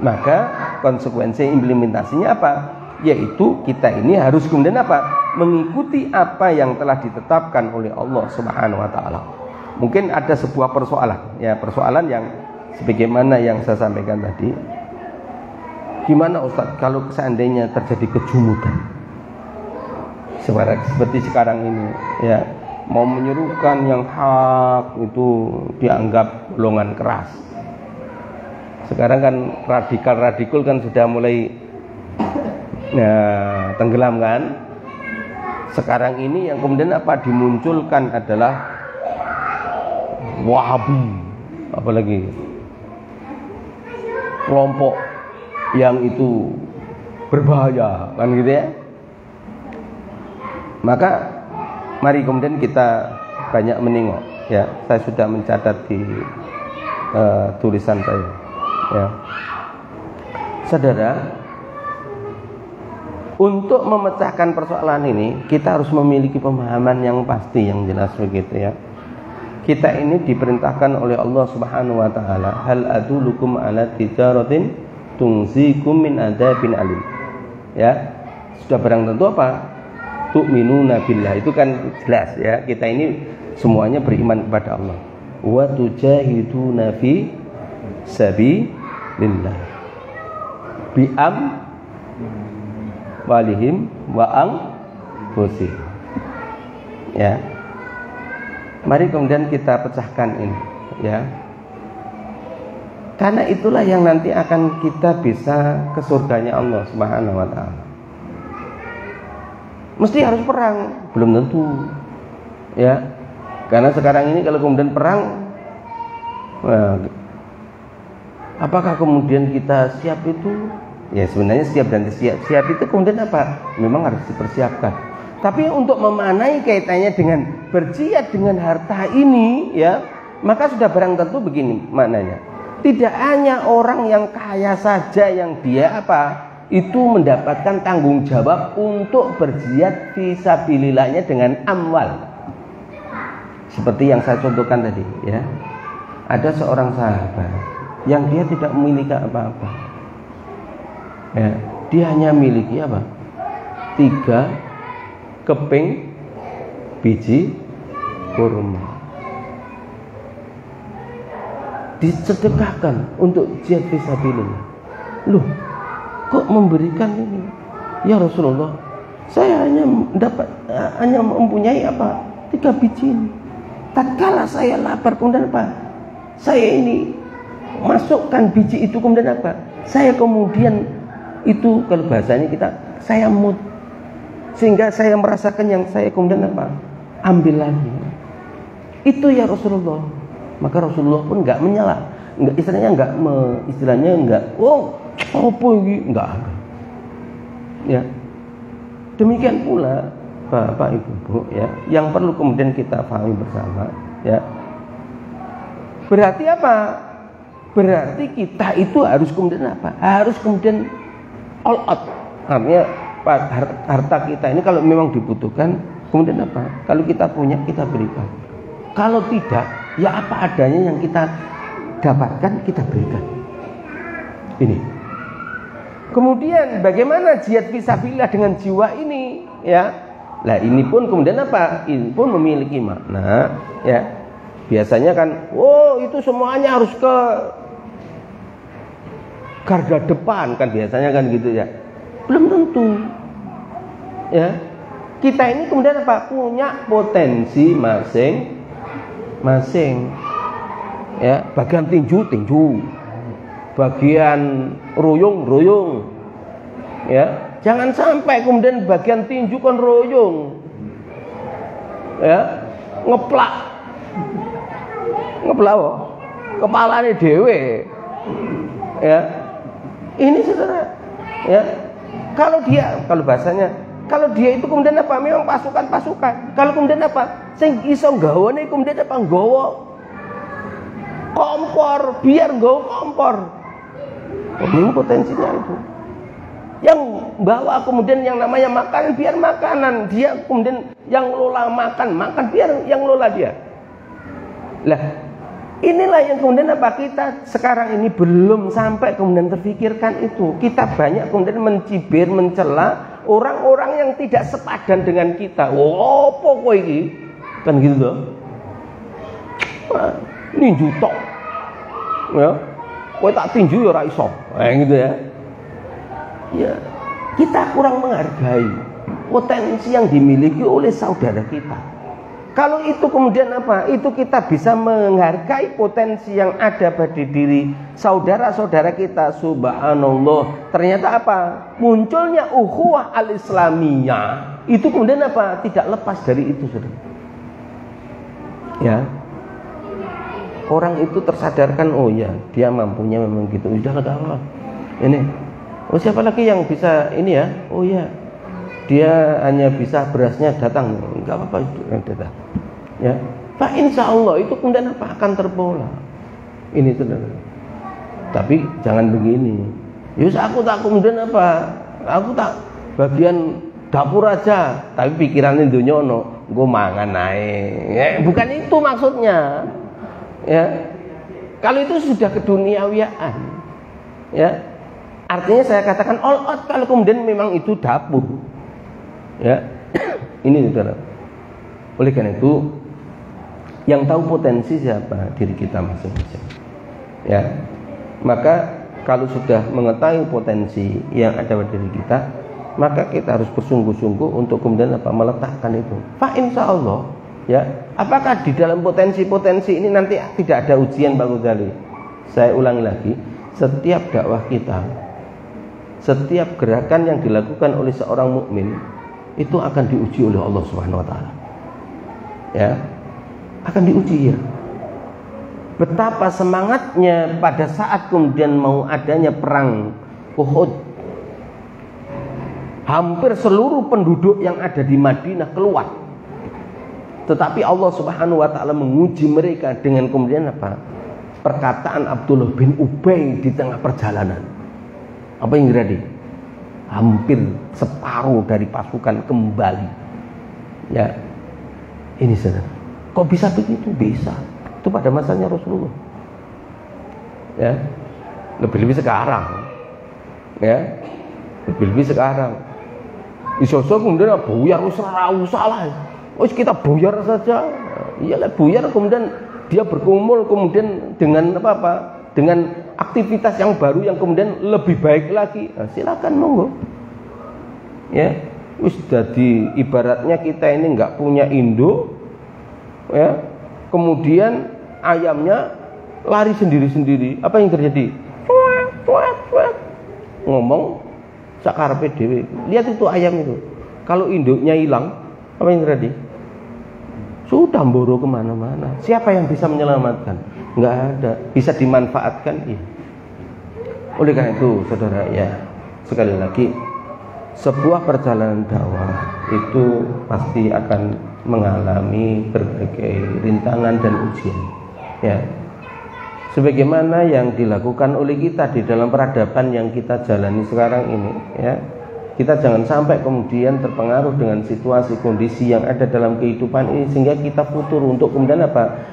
Maka konsekuensi implementasinya apa? Yaitu kita ini harus kemudian apa? Mengikuti apa yang telah ditetapkan oleh Allah Subhanahu wa taala. Mungkin ada sebuah persoalan, ya persoalan yang sebagaimana yang saya sampaikan tadi. Gimana Ustaz kalau seandainya terjadi kejumudan seperti sekarang ini, ya mau menyerukan yang hak itu dianggap golongan keras. Sekarang kan radikal kan sudah mulai tenggelam kan. Sekarang ini yang kemudian apa dimunculkan adalah Wahabi, apalagi kelompok yang itu berbahaya kan gitu ya. Maka mari kemudian kita banyak menengok ya. Saya sudah mencatat di tulisan saya ya. Saudara, untuk memecahkan persoalan ini kita harus memiliki pemahaman yang pasti, yang jelas begitu ya. Kita ini diperintahkan oleh Allah Subhanahu wa taala, hal adulukum ala tijaratin tungzikum min adzabin alim. Ya, sudah barang tentu apa? Tu'minuna billah. Itu kan jelas ya. Kita ini semuanya beriman kepada Allah. Wa tujahiduna fi sabilillah. Bi'am walihim wa anfusihim. Ya. Mari kemudian kita pecahkan ini ya. Karena itulah yang nanti akan kita bisa ke surganya Allah Subhanahu wa taala. Mesti harus perang, belum tentu. Ya. Karena sekarang ini kalau kemudian perang, apakah kemudian kita siap itu? Ya sebenarnya siap dan siap itu kemudian apa? Memang harus dipersiapkan. Tapi untuk memaknai kaitannya dengan berjihad dengan harta ini ya, maka sudah barang tentu begini maknanya. Tidak hanya orang yang kaya saja yang dia apa? Itu mendapatkan tanggung jawab untuk berjihad fisabilillahnya dengan amwal. Seperti yang saya contohkan tadi ya. Ada seorang sahabat yang dia tidak memiliki apa-apa. Ya, dia hanya memiliki apa? 3 keping biji kurma, disedekahkan untuk jihad fisabilillah. Loh, kok memberikan ini? Ya Rasulullah, saya hanya mempunyai apa? 3 biji ini. Tatkala saya lapar kemudian apa? Saya ini masukkan biji itu kemudian apa? Saya kemudian itu kalau bahasanya saya mood. Sehingga saya merasakan yang saya kemudian apa? Ambil lagi. Itu ya Rasulullah. Maka Rasulullah pun enggak menyela. enggak istilahnya enggak apa ini, enggak ada. Ya. Demikian pula Bapak Ibu Bu, ya, yang perlu kemudian kita pahami bersama, ya. Berarti apa? Berarti kita itu harus kemudian apa? Harus kemudian all out. Artinya harta kita ini kalau memang dibutuhkan, kemudian apa? Kalau kita punya, kita berikan. Kalau tidak, ya apa adanya yang kita dapatkan, kita berikan. Ini. Kemudian bagaimana jihad fisabilillah dengan jiwa ini, ya? Nah, ini pun kemudian apa? Ini pun memiliki makna, ya. Biasanya kan, itu semuanya harus ke garda depan kan, biasanya kan gitu ya. Belum tentu. Ya. Kita ini kemudian apa? Punya potensi masing-masing. Ya, bagian tinju. Bagian royong. Ya, jangan sampai kemudian bagian tinju kan royong. Ya, ngeplak kepalanya dewe. Ya, ini saudara. Ya, kalau dia itu kemudian apa? Memang pasukan. Kalau kemudian apa? Sing iso nggawane kemudian apa? Nggawa kompor, biar nggawa kompor. Ini potensinya itu. Yang bawa kemudian yang namanya makanan, biar makanan. Dia kemudian yang lola makan biar yang lola dia. Lah, inilah yang kemudian apa, kita sekarang ini belum sampai kemudian terfikirkan itu. Kita banyak kemudian mencibir, mencela orang-orang yang tidak sepadan dengan kita. Apa kowe iki? Kan gitu loh. Ninju tok. Ya. Kowe tak tinju ya ora iso. Gitu ya. Ya, kita kurang menghargai potensi yang dimiliki oleh saudara kita. Kalau itu kemudian apa? Itu kita bisa menghargai potensi yang ada pada diri saudara-saudara kita. Subhanallah. Ternyata apa? Munculnya ukhuwah al-islamiyah. Itu kemudian apa? Tidak lepas dari itu, saudara. Ya. Orang itu tersadarkan, oh ya, dia mampunya memang gitu. Udah lah, ini. Oh, siapa lagi yang bisa ini ya? Oh ya, dia hanya bisa berasnya datang, enggak apa-apa itu yang datang. Ya, Pak, insya Allah itu kemudian apa? Akan terpola. Ini saudara. Tapi jangan begini. Yus aku tak kemudian apa? Aku tak bagian dapur aja, tapi pikirannya dunyono, gue mangan naik. Ya, bukan itu maksudnya. Ya, kalau itu sudah keduniawiaan. Ya. Artinya saya katakan all out kalau kemudian memang itu dapur. Ya. Ini saudara. Oleh karena itu, yang tahu potensi siapa? Diri kita masing-masing. Ya. Maka kalau sudah mengetahui potensi yang ada pada diri kita, maka kita harus bersungguh-sungguh untuk kemudian apa? Meletakkan itu. Fa insyaallah, ya. Apakah di dalam potensi-potensi ini nanti tidak ada ujian, Pak Ghazali? Saya ulangi lagi, setiap dakwah kita, setiap gerakan yang dilakukan oleh seorang mukmin itu akan diuji oleh Allah Subhanahu wa taala. Ya. Akan diuji ya. Betapa semangatnya pada saat kemudian mau adanya perang Uhud. Hampir seluruh penduduk yang ada di Madinah keluar. Tetapi Allah Subhanahu wa taala menguji mereka dengan kemudian apa? Perkataan Abdullah bin Ubay di tengah perjalanan. Apa yang terjadi? Hampir separuh dari pasukan kembali. Ya. Ini saudara. Kok bisa begitu? Bisa. Itu pada masanya Rasulullah. Ya. Lebih-lebih sekarang. Ya. Lebih-lebih sekarang. Iso-iso kemudian buyar usah lah. Oh, kita buyar saja. Iyalah buyar kemudian dia berkumpul kemudian dengan apa? Dengan aktivitas yang baru yang kemudian lebih baik lagi. Nah, silakan monggo. Ya, wis jadi ibaratnya kita ini nggak punya induk, ya. Kemudian ayamnya lari sendiri-sendiri. Apa yang terjadi? Ngomong sakarepe dhewe. Lihat itu ayam itu. Kalau induknya hilang, apa yang terjadi? Sudah mboro kemana-mana. Siapa yang bisa menyelamatkan? nggak ada. Bisa dimanfaatkan, iya. Oleh karena itu, saudara, ya, sekali lagi, sebuah perjalanan dakwah itu pasti akan mengalami berbagai rintangan dan ujian, ya. Sebagaimana yang dilakukan oleh kita di dalam peradaban yang kita jalani sekarang ini, ya. Kita jangan sampai kemudian terpengaruh dengan situasi kondisi yang ada dalam kehidupan ini sehingga kita futur untuk kemudian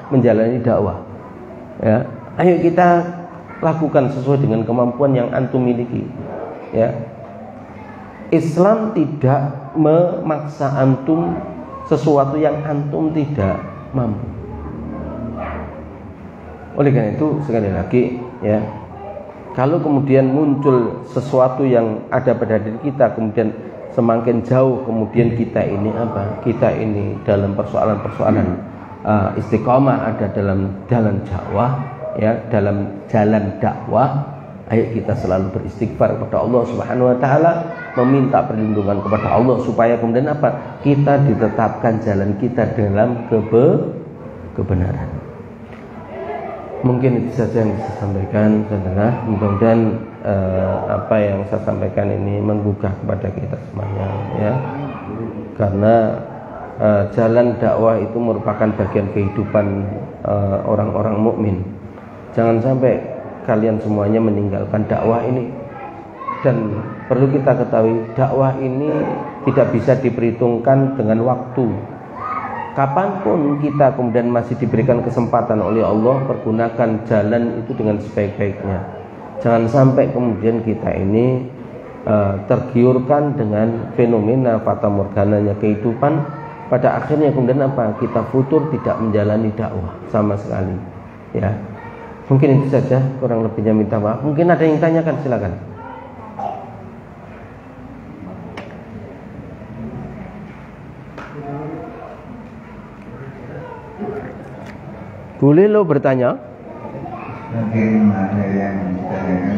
menjalani dakwah. Ya, ayo kita lakukan sesuai dengan kemampuan yang antum miliki. Ya, Islam tidak memaksa antum sesuatu yang antum tidak mampu. Oleh karena itu sekali lagi, ya, kalau kemudian muncul sesuatu yang ada pada diri kita, kemudian semakin jauh kemudian kita ini dalam persoalan-persoalan istiqomah, ada dalam jalan dakwah, ya, dalam jalan dakwah, ayo kita selalu beristighfar kepada Allah Subhanahu wa taala, meminta perlindungan kepada Allah supaya kemudian kita ditetapkan jalan kita dalam kebenaran. Mungkin itu saja yang saya sampaikan, saudara. Mudah-mudahan apa yang saya sampaikan ini menggugah kepada kita semuanya, ya. Karena jalan dakwah itu merupakan bagian kehidupan orang-orang mukmin. Jangan sampai kalian semuanya meninggalkan dakwah ini. Dan perlu kita ketahui, dakwah ini tidak bisa diperhitungkan dengan waktu. Kapanpun kita kemudian masih diberikan kesempatan oleh Allah, pergunakan jalan itu dengan sebaik-baiknya. Jangan sampai kemudian kita ini tergiurkan dengan fenomena fata morgananya kehidupan. Pada akhirnya kemudian kita futur tidak menjalani dakwah sama sekali. Ya, mungkin itu saja, kurang lebihnya minta maaf. Mungkin ada yang tanyakan, silakan. Boleh lo bertanya? Mungkin ada yang ditanyakan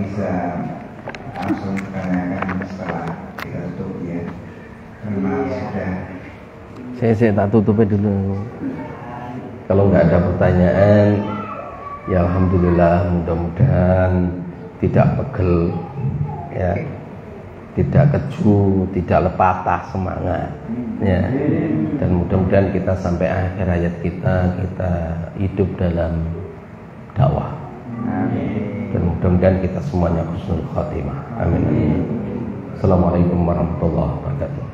bisa langsung ditanyakan setelah kita tutup, ya. Karena sudah. Saya tak tutupnya dulu. Kalau nggak ada pertanyaan, ya alhamdulillah, mudah-mudahan tidak pegel, ya. Tidak keju, tidak patah semangat, ya. Dan mudah-mudahan kita sampai akhir hayat kita hidup dalam dakwah. Dan mudah-mudahan kita semuanya husnul khatimah. Amin. Assalamualaikum warahmatullahi wabarakatuh.